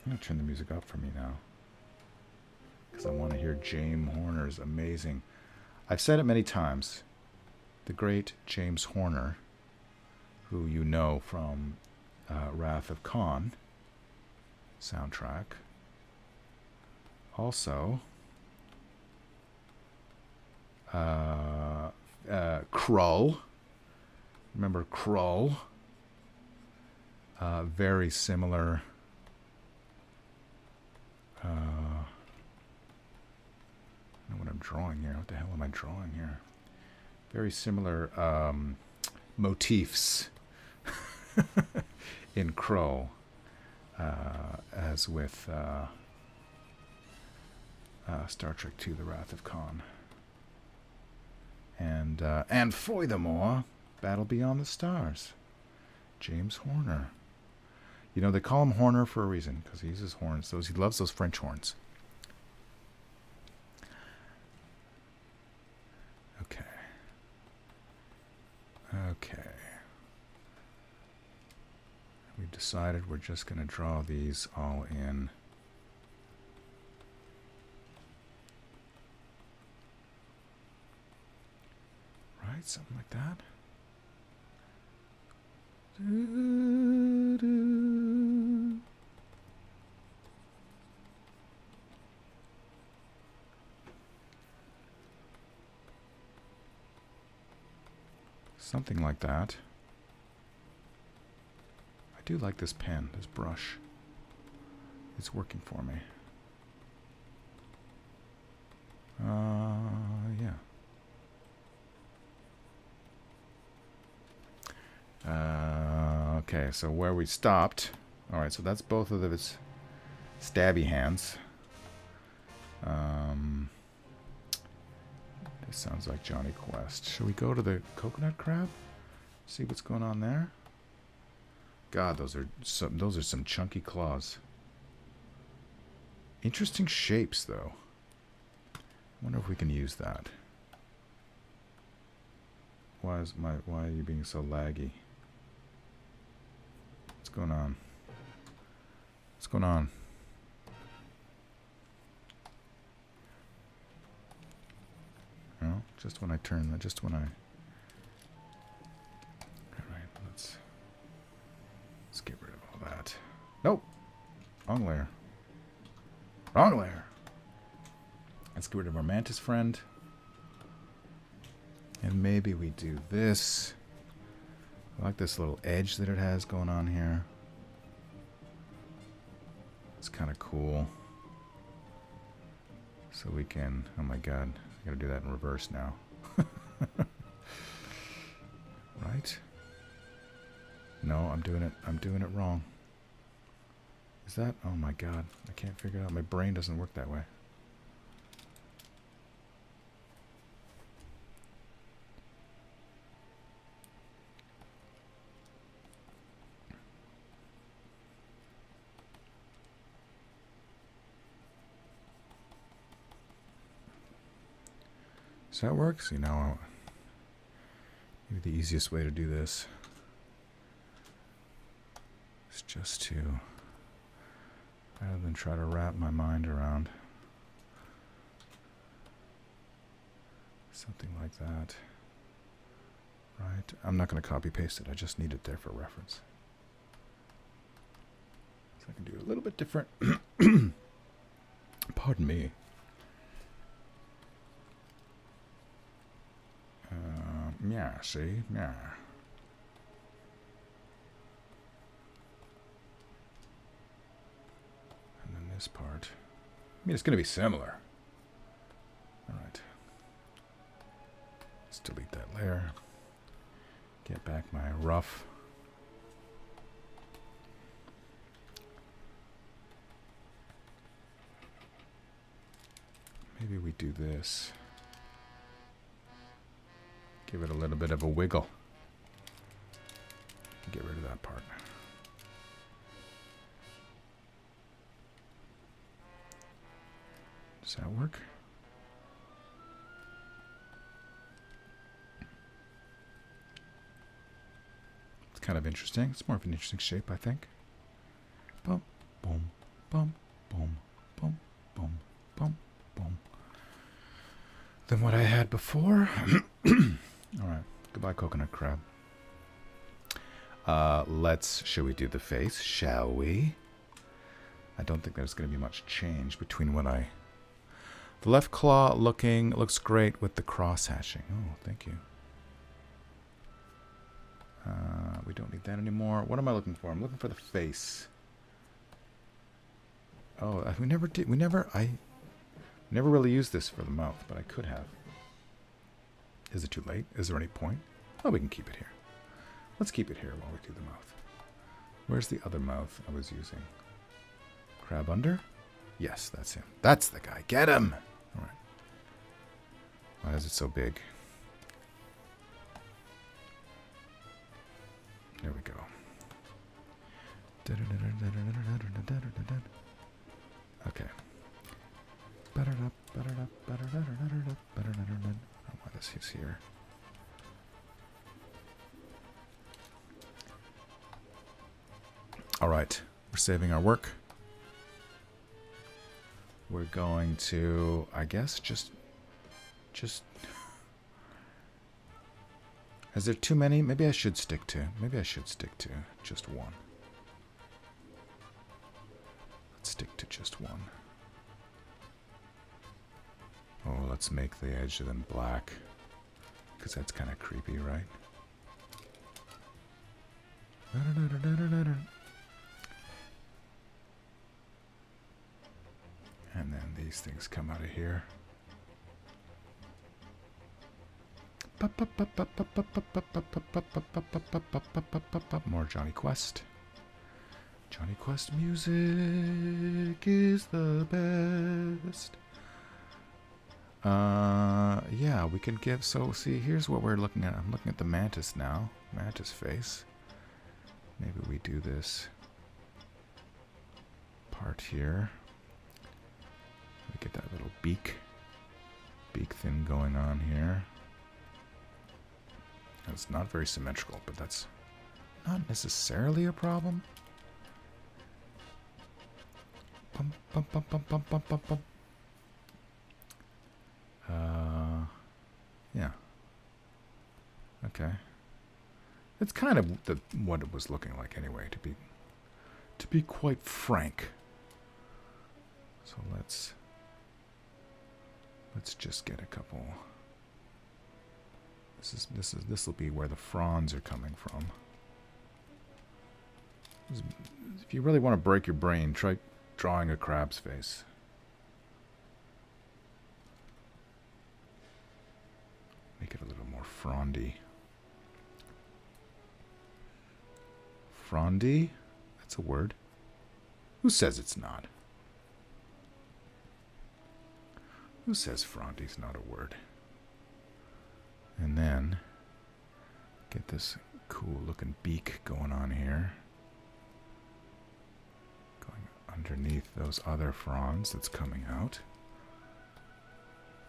A: going to turn the music up for me now. because I want to hear James Horner's amazing. I've said it many times. The great James Horner, who you know from Wrath of Khan soundtrack. Also, Krull. Remember Krull? Very similar. I don't know what I'm drawing here. What the hell am I drawing here? Very similar motifs in Krull as with Star Trek II: The Wrath of Khan. And furthermore, Battle Beyond the Stars. James Horner. You know, they call him Horner for a reason, because he uses horns. He loves those French horns. Okay. Okay. We've decided we're just going to draw these all in. Right? Something like that. Something like that. I do like this pen, this brush. It's working for me. Yeah. Okay, so where we stopped. Alright, so that's both of its stabby hands. This sounds like Johnny Quest. Shall we go to the coconut crab? See what's going on there? God, those are some chunky claws. Interesting shapes, though. I wonder if we can use that. Why are you being so laggy? What's going on? What's going on? No, just when I turn, just when I... Alright, let's get rid of all that. Nope! Wrong layer. Wrong layer! Let's get rid of our mantis friend. And maybe we do this. I like this little edge that it has going on here. It's kind of cool. So we can... Oh my god. I gotta do that in reverse now. Right? No, I'm doing it wrong. Is that... Oh my god. I can't figure it out. My brain doesn't work that way. Does that work? See, now maybe the easiest way to do this is just to, rather than try to wrap my mind around something like that, right? I'm not going to copy paste it. I just need it there for reference. So I can do it a little bit different. Pardon me. Yeah, see? Yeah. And then this part. I mean, it's going to be similar. Alright. Let's delete that layer. Get back my rough. Maybe we do this. Give it a little bit of a wiggle. Get rid of that part. Does that work? It's kind of interesting. It's more of an interesting shape, I think. Boom, boom, boom, boom, boom, boom, boom, than what I had before. Alright, goodbye coconut crab. Shall we do the face? Shall we? I don't think there's going to be much change between what I... The left claw looks great with the cross hatching. Oh, thank you. We don't need that anymore. What am I looking for? I'm looking for the face. Oh, I never really used this for the mouth, but I could have. Is it too late? Is there any point? Oh, we can keep it here. Let's keep it here while we do the mouth. Where's the other mouth I was using? Crab under? Yes, that's him. That's the guy. Get him! Alright. Why is it so big? There we go. Okay. I don't know why this is here. Alright. We're saving our work. We're going to, I guess, just... Is there too many? Maybe I should stick to just one. Let's stick to just one. Oh, let's make the edge of them black. Because that's kind of creepy, right? And then these things come out of here. More Johnny Quest. Johnny Quest music is the best. Yeah, we can give... So, see, here's what we're looking at. I'm looking at the mantis now. Mantis face. Maybe we do this part here. We get that little beak thing going on here. It's not very symmetrical, but that's not necessarily a problem. Bum, bum, bum, bum, bum, bum, bum, bum. Yeah. Okay. It's kind of what it was looking like anyway, to be quite frank. So let's just get a couple. This will be where the fronds are coming from. If you really want to break your brain, try drawing a crab's face. Make it a little more frondy. Frondy? That's a word. Who says it's not? Who says frondy's not a word? And then get this cool looking beak going on here. Going underneath those other fronds that's coming out.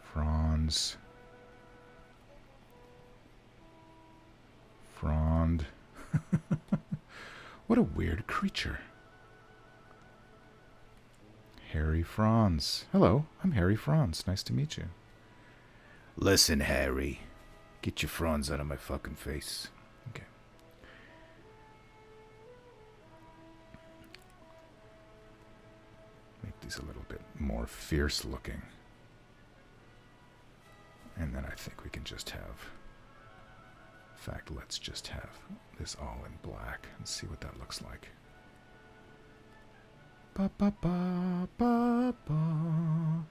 A: Fronds. Frond. What a weird creature. Harry Franz. Hello, I'm Harry Franz. Nice to meet you. Listen, Harry. Get your fronds out of my fucking face. Okay. Make these a little bit more fierce looking. And then I think we can just have... In fact, let's just have this all in black and see what that looks like. Ba ba ba ba ba.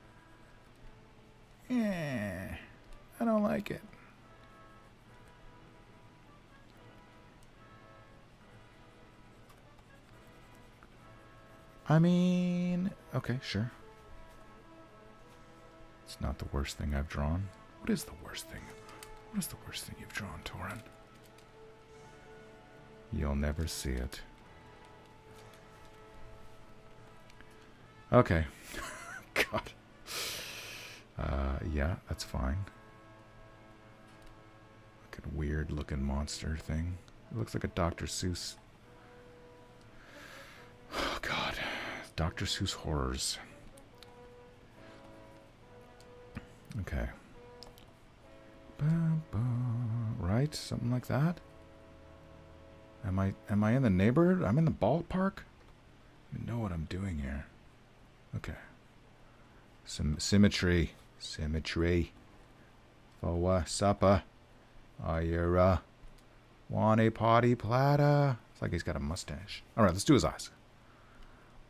A: Yeah, I don't like it. I mean, okay, sure. It's not the worst thing I've drawn. What is the worst thing? What is the worst thing you've drawn, Torin? You'll never see it. Okay. God. Yeah, that's fine. Like a weird looking monster thing. It looks like a Dr. Seuss. Oh, God. Dr. Seuss horrors. Okay. Right? Something like that? Am I in the neighborhood? I'm in the ballpark? I know what I'm doing here. Okay. Some symmetry. Symmetry. For supper. Are you want a potty platter? It's like he's got a mustache. Alright, let's do his eyes.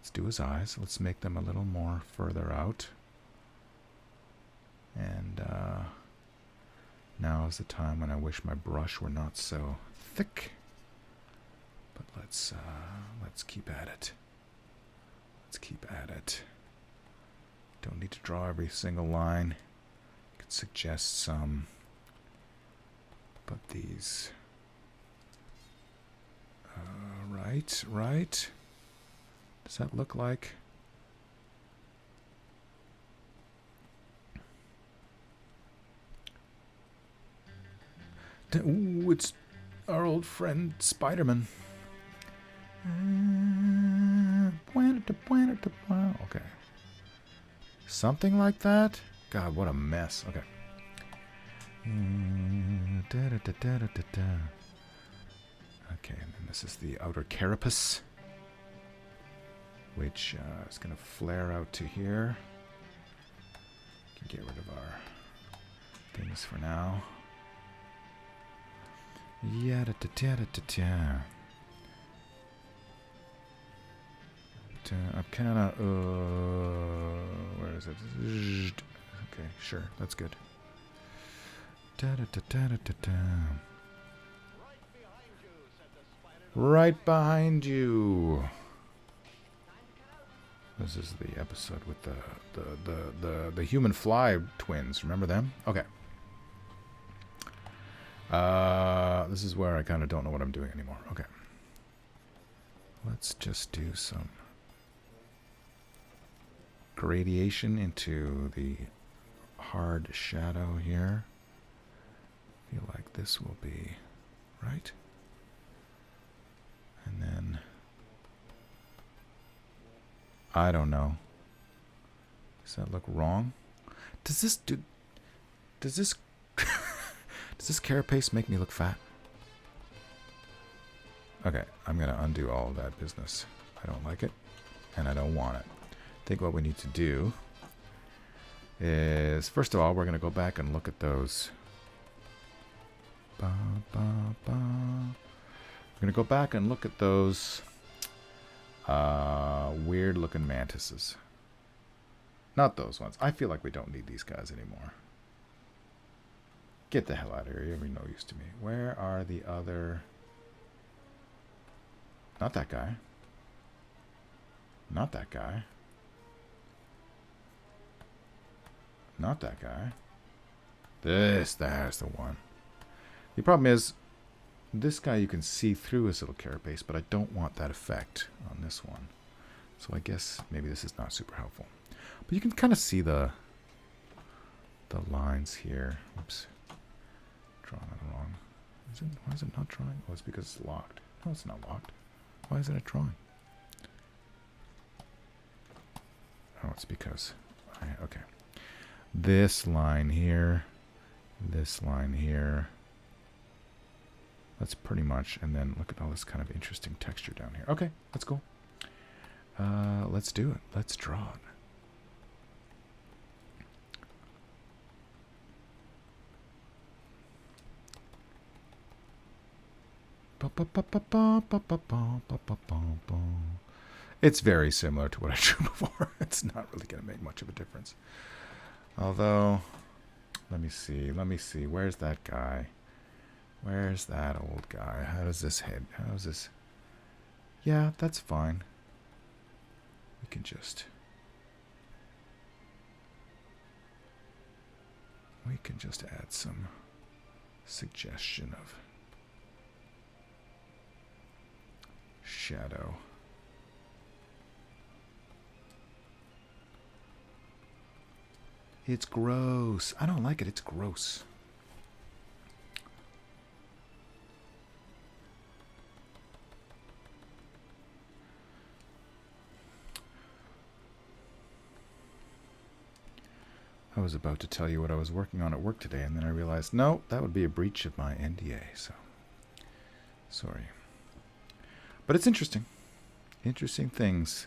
A: Let's do his eyes. Let's make them a little more further out. And now is the time when I wish my brush were not so thick. But let's keep at it. Let's keep at it. Don't need to draw every single line. Could suggest some. But these. Right. Does that look like? Ooh, it's our old friend Spider-Man. Okay. Something like that? God, what a mess. Okay. Okay, and then this is the outer carapace, which is going to flare out to here. Can get rid of our things for now. I'm kind of, where is it? Okay, sure, that's good. Right behind you. This is the episode with the human fly twins. Remember them? Okay. This is where I kind of don't know what I'm doing anymore. Okay. Let's just do some gradation into the hard shadow here. I feel like this will be right. And then I don't know. Does that look wrong? Does this does this carapace make me look fat? Okay, I'm gonna undo all of that business. I don't like it, and I don't want it. I think what we need to do is, first of all, we're gonna go back and look at those. We're gonna go back and look at those weird-looking mantises. Not those ones. I feel like we don't need these guys anymore. Get the hell out of here. You're no use to me. Where are the other... Not that guy. Not that guy. Not that guy. There's the one. The problem is, this guy you can see through his little carapace, but I don't want that effect on this one. So I guess maybe this is not super helpful. But you can kind of see the lines here. Oops. Drawing it wrong. Why is it not drawing? Oh, it's because it's locked. No, it's not locked. Why isn't it drawing? Oh, it's because... okay. This line here. This line here. That's pretty much... And then look at all this kind of interesting texture down here. Okay, that's cool. Let's do it. Let's draw it. It's very similar to what I drew before. It's not really going to make much of a difference. Although, let me see. Where's that guy? Where's that old guy? How does this head? How is this? Yeah, that's fine. We can just... add some suggestion of shadow. It's gross. I don't like it. It's gross. I was about to tell you what I was working on at work today, and then I realized, no, that would be a breach of my NDA, so sorry. But it's interesting. Interesting things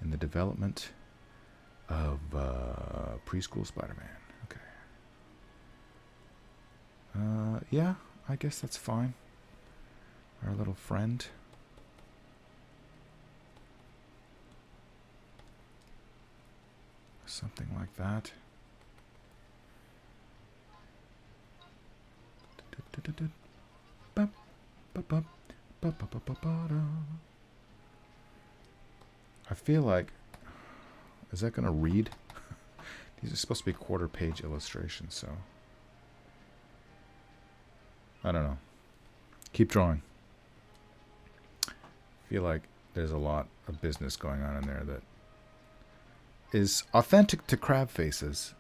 A: in the development of preschool Spider-Man. Okay. Yeah, I guess that's fine. Our little friend. Something like that. I feel like, is that going to read? These are supposed to be quarter-page illustrations, so I don't know. Keep drawing. I feel like there's a lot of business going on in there that is authentic to crab faces,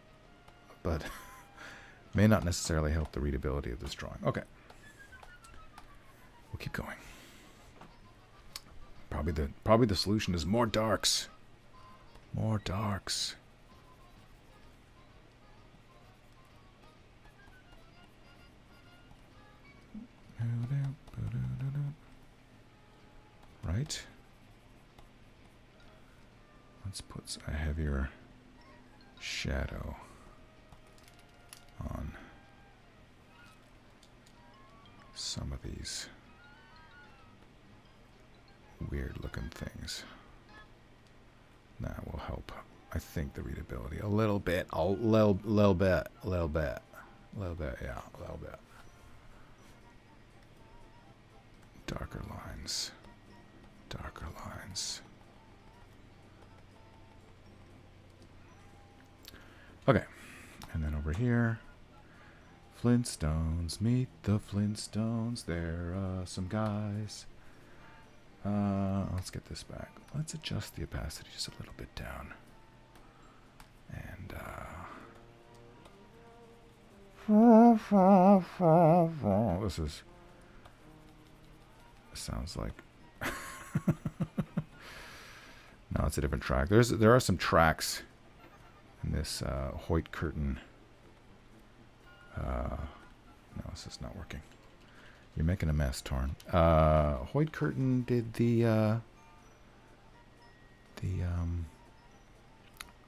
A: but may not necessarily help the readability of this drawing. Okay. We'll keep going. Probably the solution is more darks. More darks. Right. Let's put a heavier shadow on some of these weird looking things. That will help, I think, the readability a little bit. A little bit, yeah, a little bit. Darker lines. Darker lines. Okay. And then over here, Flintstones, meet the Flintstones. There are some guys. Let's get this back. Let's adjust the opacity just a little bit down. And, this sounds like... No, it's a different track. There are some tracks in this Hoyt Curtin. No, this is not working. You're making a mess, Torn. Hoyt Curtin did the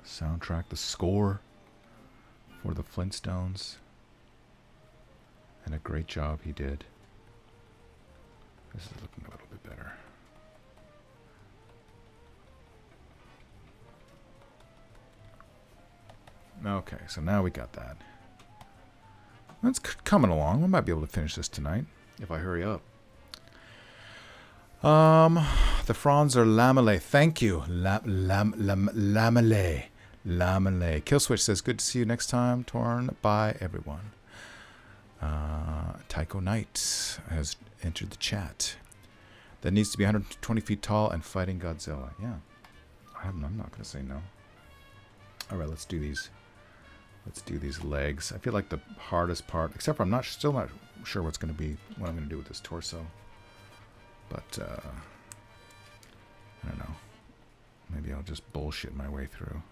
A: soundtrack, the score for the Flintstones. And a great job he did. This is looking a little bit better. Okay, so now we got that. That's coming along. We might be able to finish this tonight if I hurry up. The fronds are lamellate. Thank you. Lamellate. Lamellate. Killswitch says, good to see you next time. Torn by everyone. Tycho Knight has entered the chat. That needs to be 120 feet tall and fighting Godzilla. Yeah. I'm not going to say no. All right, let's do these. Let's do these legs. I feel like the hardest part, except for I'm still not sure what I'm going to do with this torso. But, I don't know. Maybe I'll just bullshit my way through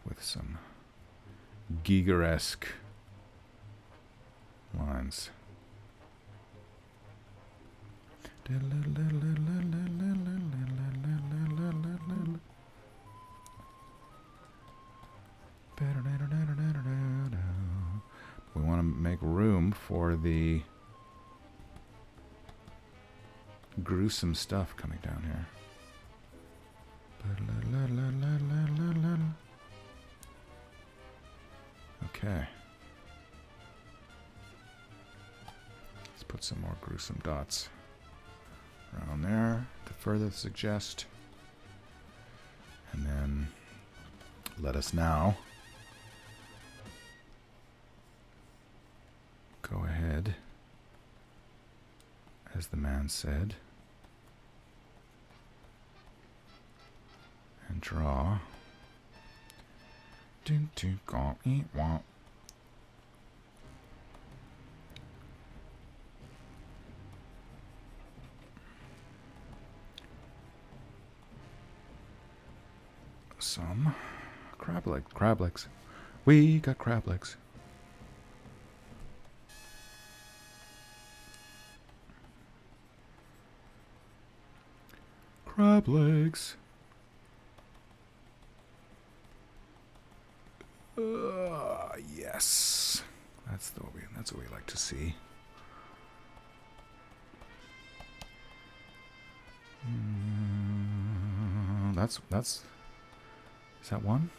A: with some Giger-esque lines. We want to make room for the gruesome stuff coming down here. Okay. Let's put some more gruesome dots around there to further suggest. And then let us now go ahead, as the man said, and draw some crab legs. Crab legs. We got crab legs. Crab legs. Yes. That's what we like to see. That's is that one?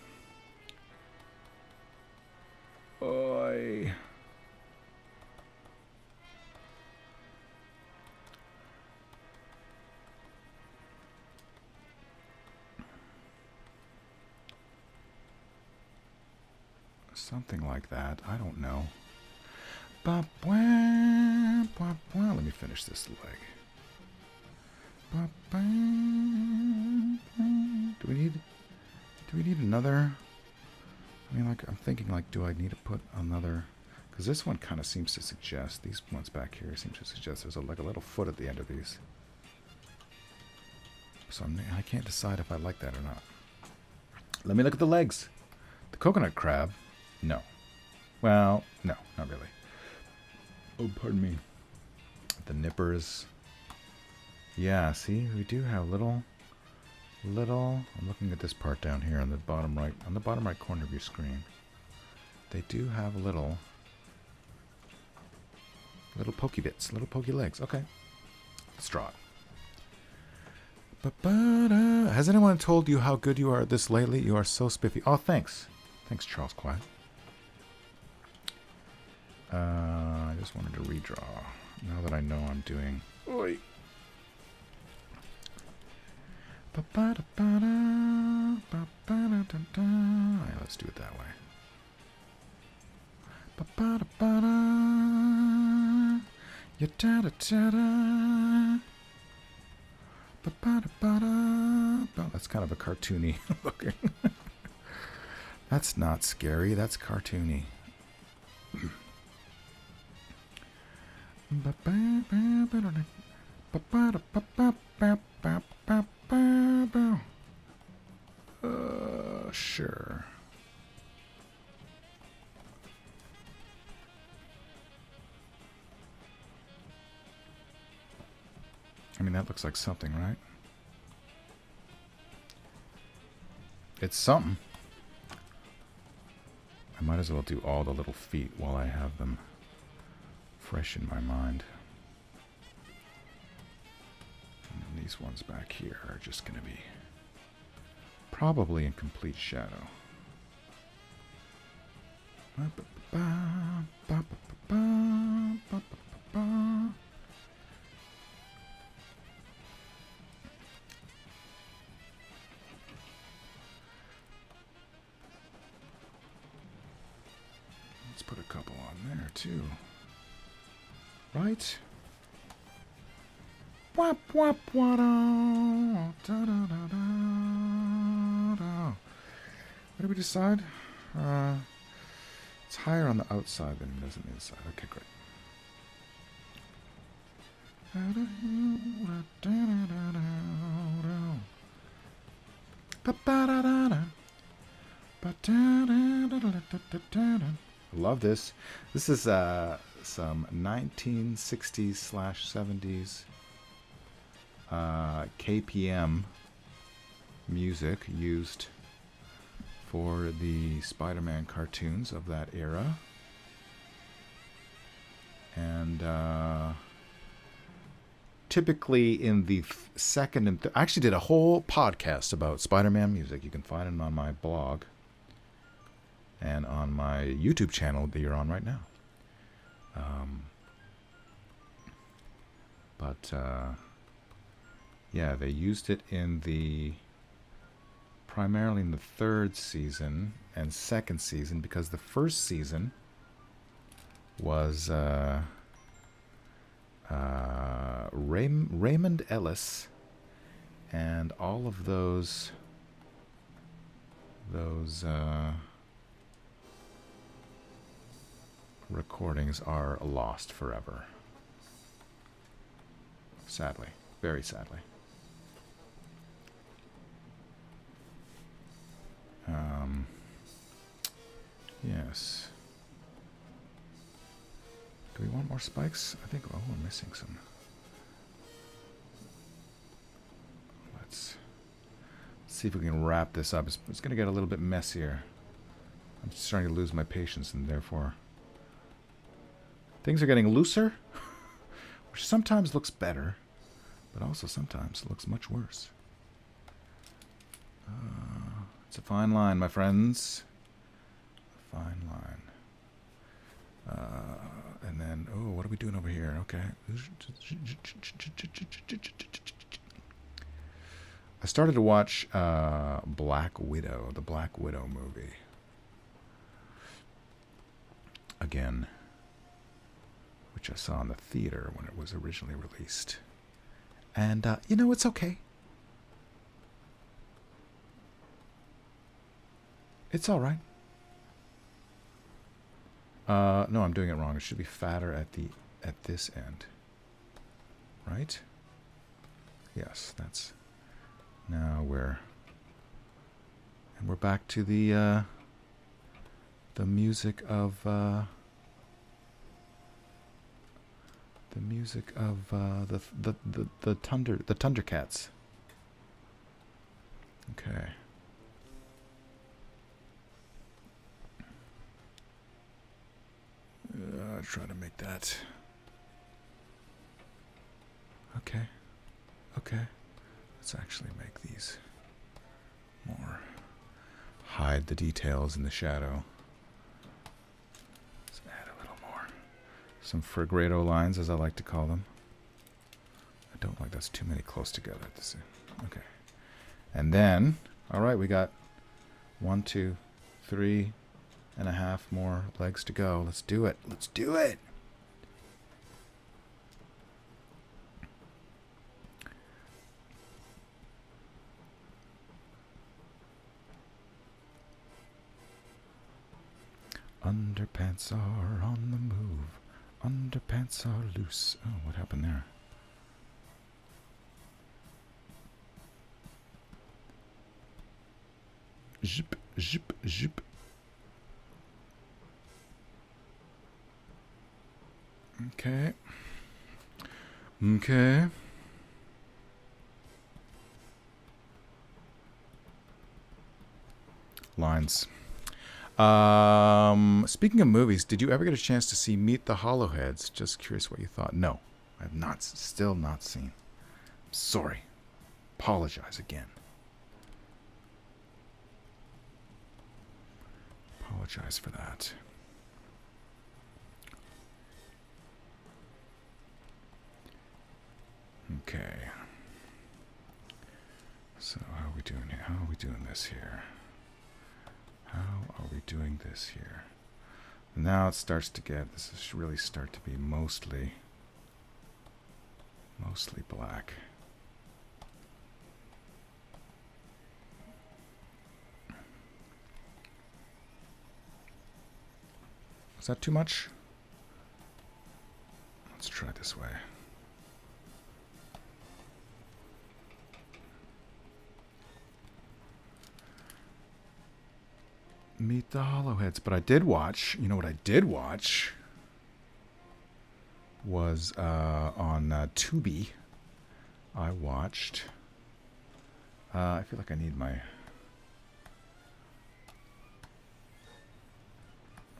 A: Oi. Something like that. I don't know. Let me finish this leg. Do we need another? I mean, like, I'm thinking, like, do I need to put another? Because this one kind of seems to suggest, these ones back here seem to suggest there's like a little foot at the end of these. So I can't decide if I like that or not. Let me look at the legs. The coconut crab, no. Well, no, not really. Oh, pardon me. The nippers. Yeah, see, we do have little. I'm looking at this part down here on the bottom right corner of your screen. They do have little pokey bits, little pokey legs. Okay, let's draw it. Has anyone told you how good you are at this lately? You are so spiffy. Oh, thanks. Thanks, Charles Quiet. I just wanted to redraw. Now that I know I'm doing... Oi. Yeah, let's do it that way. That's kind of a cartoony looking. That's not scary, that's cartoony. Sure. I mean, that looks like something, right? It's something. I might as well do all the little feet while I have them fresh in my mind. And then these ones back here are just going to be probably in complete shadow. Let's put a couple on there too. Right? Wap wap wada. Da da da da da. What did we decide? It's higher on the outside than it is on the inside. Okay, great. Love this. This is some 1960s/70s KPM music used for the Spider-Man cartoons of that era. And typically in the second and I actually did a whole podcast about Spider-Man music. You can find it on my blog and on my YouTube channel that you're on right now. Yeah, they used it in primarily in the third season and second season, because the first season was Raymond Ellis, and all of those recordings are lost forever. Sadly, very sadly. this. Do we want more spikes? I think, oh, we're missing some. Let's see if we can wrap this up. It's going to get a little bit messier. I'm starting to lose my patience, and therefore things are getting looser, which sometimes looks better, but also sometimes looks much worse. It's a fine line, my friends. A fine line. And then, oh, what are we doing over here? Okay. I started to watch Black Widow, the Black Widow movie. Again, which I saw in the theater when it was originally released. And, you know, it's okay. It's all right. No, I'm doing it wrong. It should be fatter at this end. Right? Yes, that's... Now we're back to the music of the Thundercats. Okay. Try to make that. Okay. Okay. Let's actually make these more. Hide the details in the shadow. Let's add a little more. Some Fregredo lines, as I like to call them. I don't like that's too many close together. Okay. And then, all right, we got 1, 2, 3.5 more legs to go. Let's do it. Let's do it. Underpants are on the move. Underpants are loose. Oh, what happened there? Zip, zip, zip. Okay. Okay. Lines. Speaking of movies, did you ever get a chance to see Meet the Hollowheads? Just curious what you thought. No, I have not. Still not seen. Sorry. Apologize again. Apologize for that. Okay. So how are we doing here? How are we doing this here? How are we doing this here? Now it starts to get, this is really start to be mostly black. Is that too much? Let's try this way. Meet the Hollowheads. But I did watch, you know what I did watch was on Tubi. I watched, I feel like I need my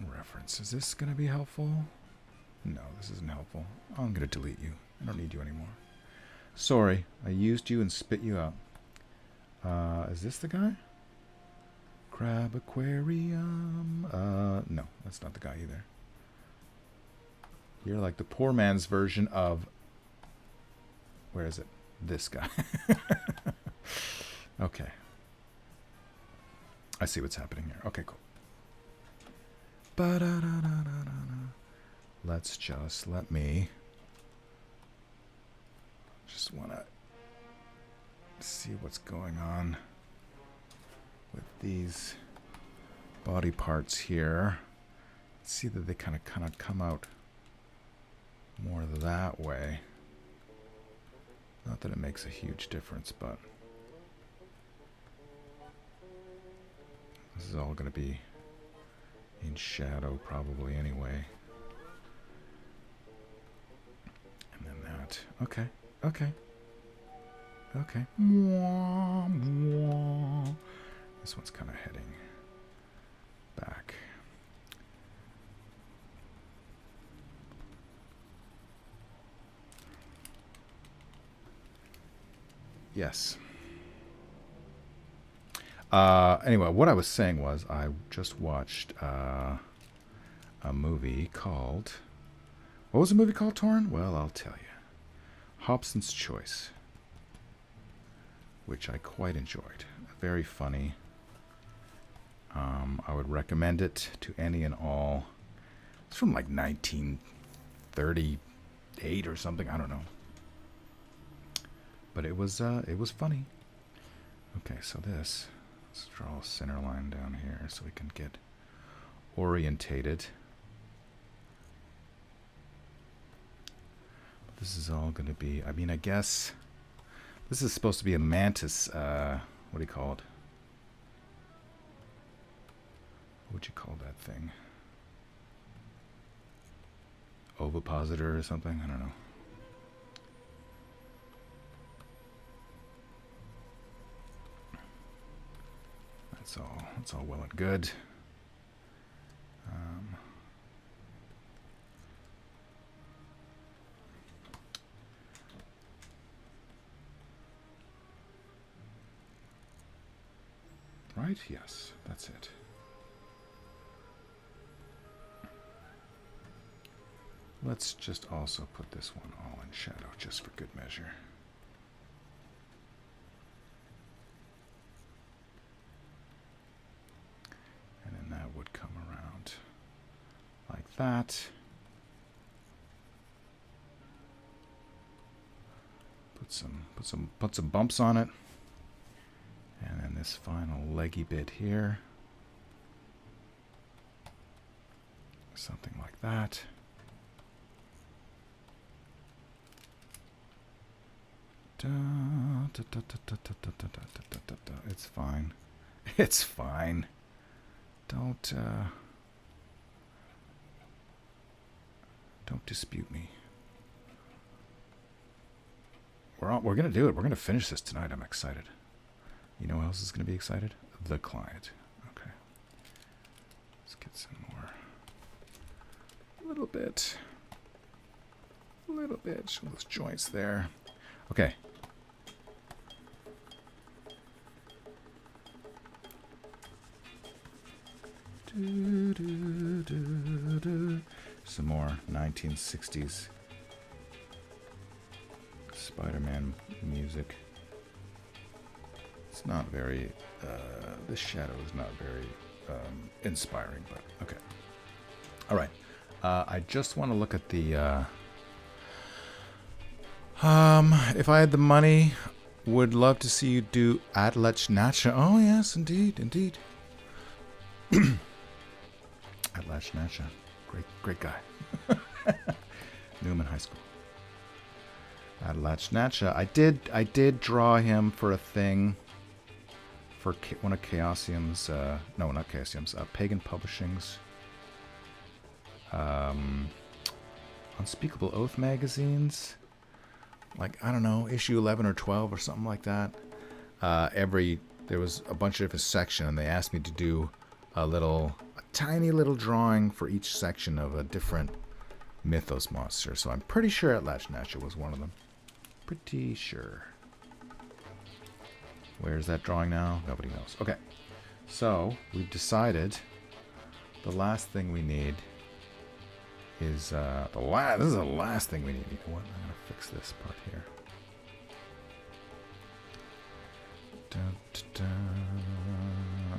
A: reference. Is this going to be helpful? No, this isn't helpful. I'm going to delete you. I don't need you anymore. Sorry, I used you and spit you out. Is this the guy? Crab Aquarium. No, that's not the guy either. You're like the poor man's version of... Where is it? This guy. Okay. I see what's happening here. Okay, cool. Let's just let me just want to see what's going on with these body parts here. See that they kind of come out more that way. Not that it makes a huge difference, but this is all going to be in shadow probably anyway. And then that. Okay. Okay. Okay. Mwah, mwah. This one's kind of heading back. Yes. Anyway, what I was saying was I just watched a movie called... What was the movie called, Torrin? Well, I'll tell you. Hobson's Choice, which I quite enjoyed. Very funny. I would recommend it to any and all. It's from like 1938 or something. I don't know. But it was funny. Okay, so this... Let's draw a center line down here so we can get orientated. This is all going to be... I mean, I guess... This is supposed to be a mantis... what do you call it? What would you call that thing? Ovipositor or something? I don't know. That's all well and good. Right? Yes, that's it. Let's just also put this one all in shadow, just for good measure. And then that would come around like that. Put some bumps on it. And then this final leggy bit here. Something like that. It's fine. It's fine. Don't dispute me. We're gonna do it. We're gonna finish this tonight. I'm excited. You know who else is gonna be excited? The client. Okay. Let's get some more. A little bit. Show those joints there. Okay. Some more 1960s Spider-Man music. It's not very, this shadow is not very inspiring, but okay. All right. I just want to look at the, if I had the money, would love to see you do Adlech Nacha. Oh, yes, indeed, indeed. Adlech Nacha. Great guy. Newman High School. Adlech Nacha. I did draw him for a thing for one of Chaosium's, no, not Chaosium's, Pagan Publishing's Unspeakable Oath magazines. Like, I don't know, issue 11 or 12 or something like that. There was a bunch of different sections, and they asked me to do a tiny little drawing for each section of a different mythos monster. So I'm pretty sure Adlech Nacha was one of them. Pretty sure. Where's that drawing now? Nobody knows. Okay. So we've decided the last thing we need is this is the last thing we need. You know what? I'm gonna fix this part here. Dun, dun, dun.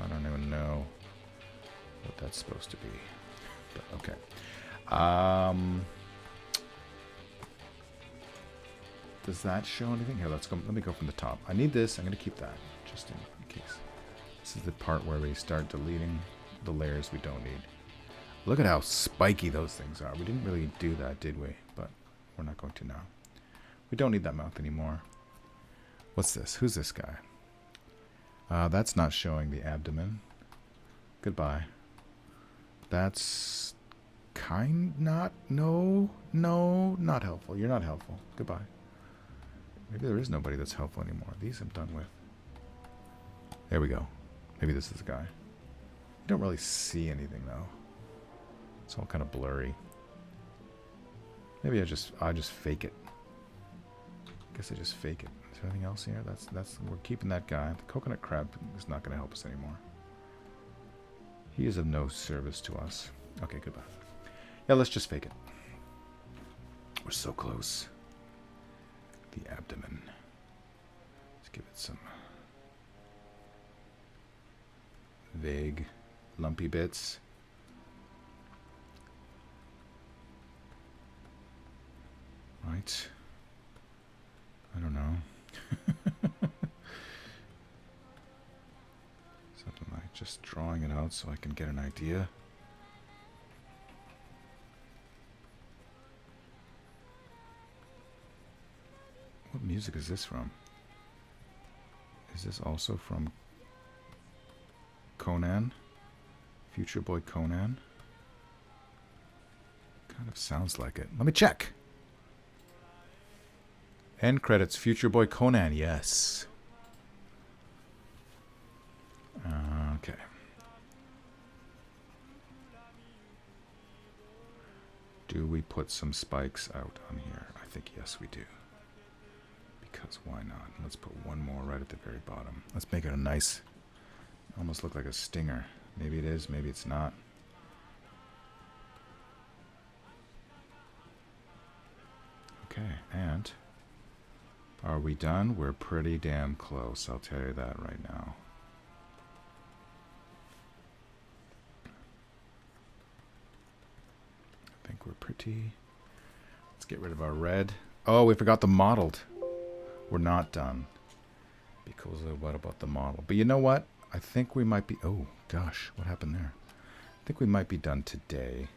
A: I don't even know what that's supposed to be, but okay. Does that show anything? Here, let's go. Let me go from the top. I need this. I'm gonna keep that just in case. This is the part where we start deleting the layers we don't need. Look at how spiky those things are. We didn't really do that, did we? But we're not going to now. We don't need that mouth anymore. What's this? Who's this guy? That's not showing the abdomen. Goodbye. That's not helpful. You're not helpful. Goodbye. Maybe there is nobody that's helpful anymore. These I'm done with. There we go. Maybe this is the guy. You don't really see anything though. It's all kind of blurry. Maybe I just fake it. I guess I just fake it. Is there anything else here? That's we're keeping that guy. The coconut crab is not going to help us anymore. He is of no service to us. Okay, goodbye. Yeah, let's just fake it. We're so close. The abdomen. Let's give it some vague, lumpy bits. Right. I don't know. Something like just drawing it out so I can get an idea. What music is this from? Is this also from Conan? Future Boy Conan? Kind of sounds like it. Let me check. End credits, Future Boy Conan, yes. Okay. Do we put some spikes out on here? I think yes we do. Because why not? Let's put one more right at the very bottom. Let's make it a nice, almost look like a stinger. Maybe it is, maybe it's not. Okay, and are we done? We're pretty damn close, I'll tell you that right now. I think we're pretty... Let's get rid of our red. Oh, we forgot the mottled. We're not done. Because of what about the model? But you know what? I think we might be... Oh, gosh, what happened there? I think we might be done today.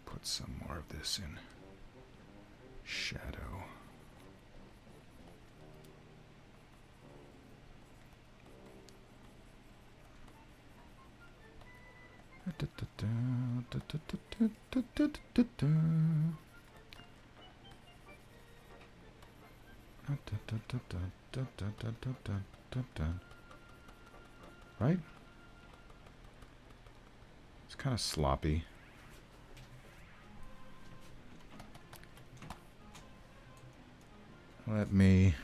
A: Put some more of this in shadow. Right? It's kind of sloppy. Let me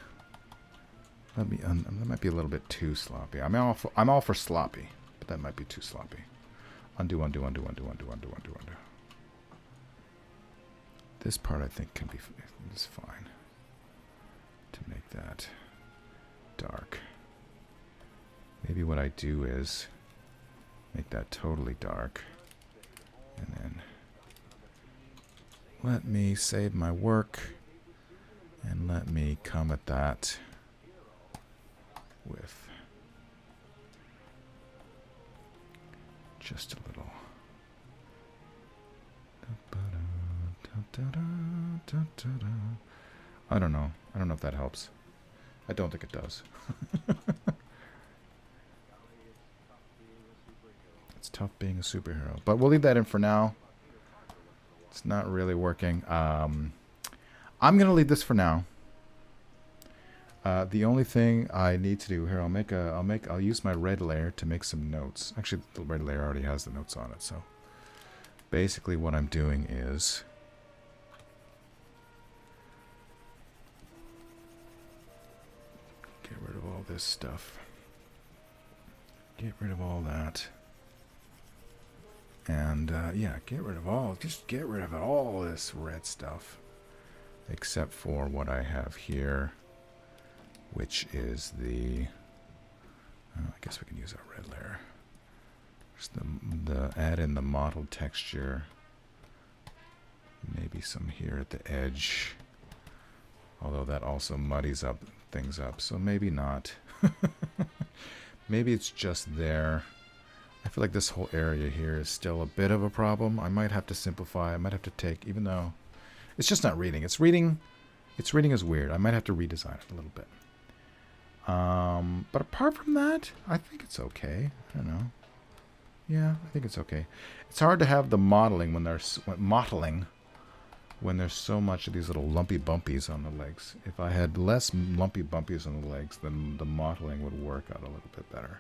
A: that might be a little bit too sloppy. I'm all for sloppy, but that might be too sloppy. Undo. This part I think is fine to make that dark. Maybe what I do is make that totally dark, and then let me save my work. And let me come at that with just a little. I don't know. I don't know if that helps. I don't think it does. It's tough being a superhero. But we'll leave that in for now. It's not really working. I'm going to leave this for now. The only thing I need to do here, I'll use my red layer to make some notes. Actually, the red layer already has the notes on it. So basically what I'm doing is get rid of all this stuff. Get rid of all that. And yeah, get rid of all this red stuff. Except for what I have here, which is the... I guess we can use our red layer. Just the add in the mottled texture. Maybe some here at the edge. Although that also muddies things up, so maybe not. Maybe it's just there. I feel like this whole area here is still a bit of a problem. I might have to simplify. I might have to take, even though... It's just not reading. Its reading is weird. I might have to redesign it a little bit. But apart from that, I think it's okay. I don't know. Yeah, I think it's okay. It's hard to have the mottling when there's when there's so much of these little lumpy bumpies on the legs. If I had less lumpy bumpies on the legs, then the mottling would work out a little bit better.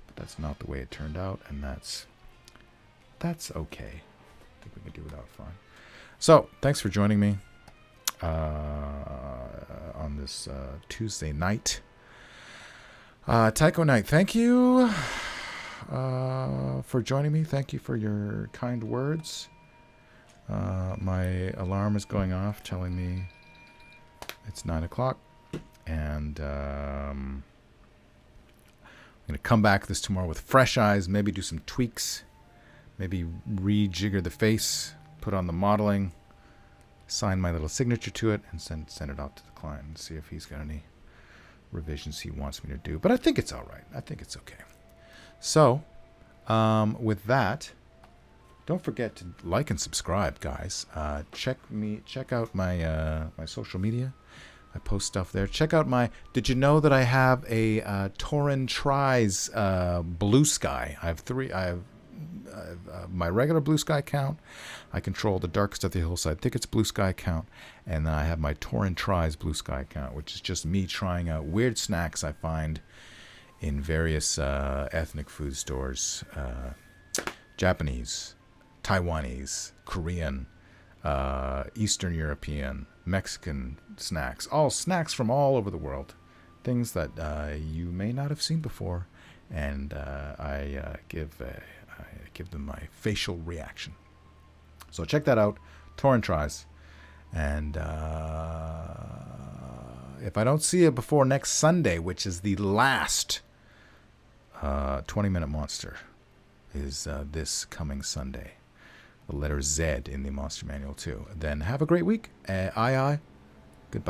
A: But that's not the way it turned out, and that's okay. I think we can do without fine. So, thanks for joining me on this Tuesday night. Tycho Knight, thank you for joining me. Thank you for your kind words. My alarm is going off telling me it's 9 o'clock, and I'm going to come back this tomorrow with fresh eyes, maybe do some tweaks, maybe rejigger the face, put on the modeling, sign my little signature to it, and send it out to the client and see if he's got any revisions he wants me to do. But I think it's all right. I think it's okay. So, with that, don't forget to like and subscribe, guys. Check out my my social media. I post stuff there. Check out my. Did you know that I have a Tauren Tries Blue Sky? I have three. I have my regular Blue Sky account. I control the Darkest of the Hillside Thickets Blue Sky account, and then I have my Tauren Tries Blue Sky account, which is just me trying out weird snacks I find in various ethnic food stores, Japanese, Taiwanese, Korean, Eastern European, Mexican snacks, all snacks from all over the world, things that you may not have seen before, and I give them my facial reaction. So check that out, Tauren Tries, and if I don't see you before next Sunday, which is the last 20-minute monster, is this coming Sunday. The letter Z in the Monster Manual too. Then have a great week. Aye. Goodbye.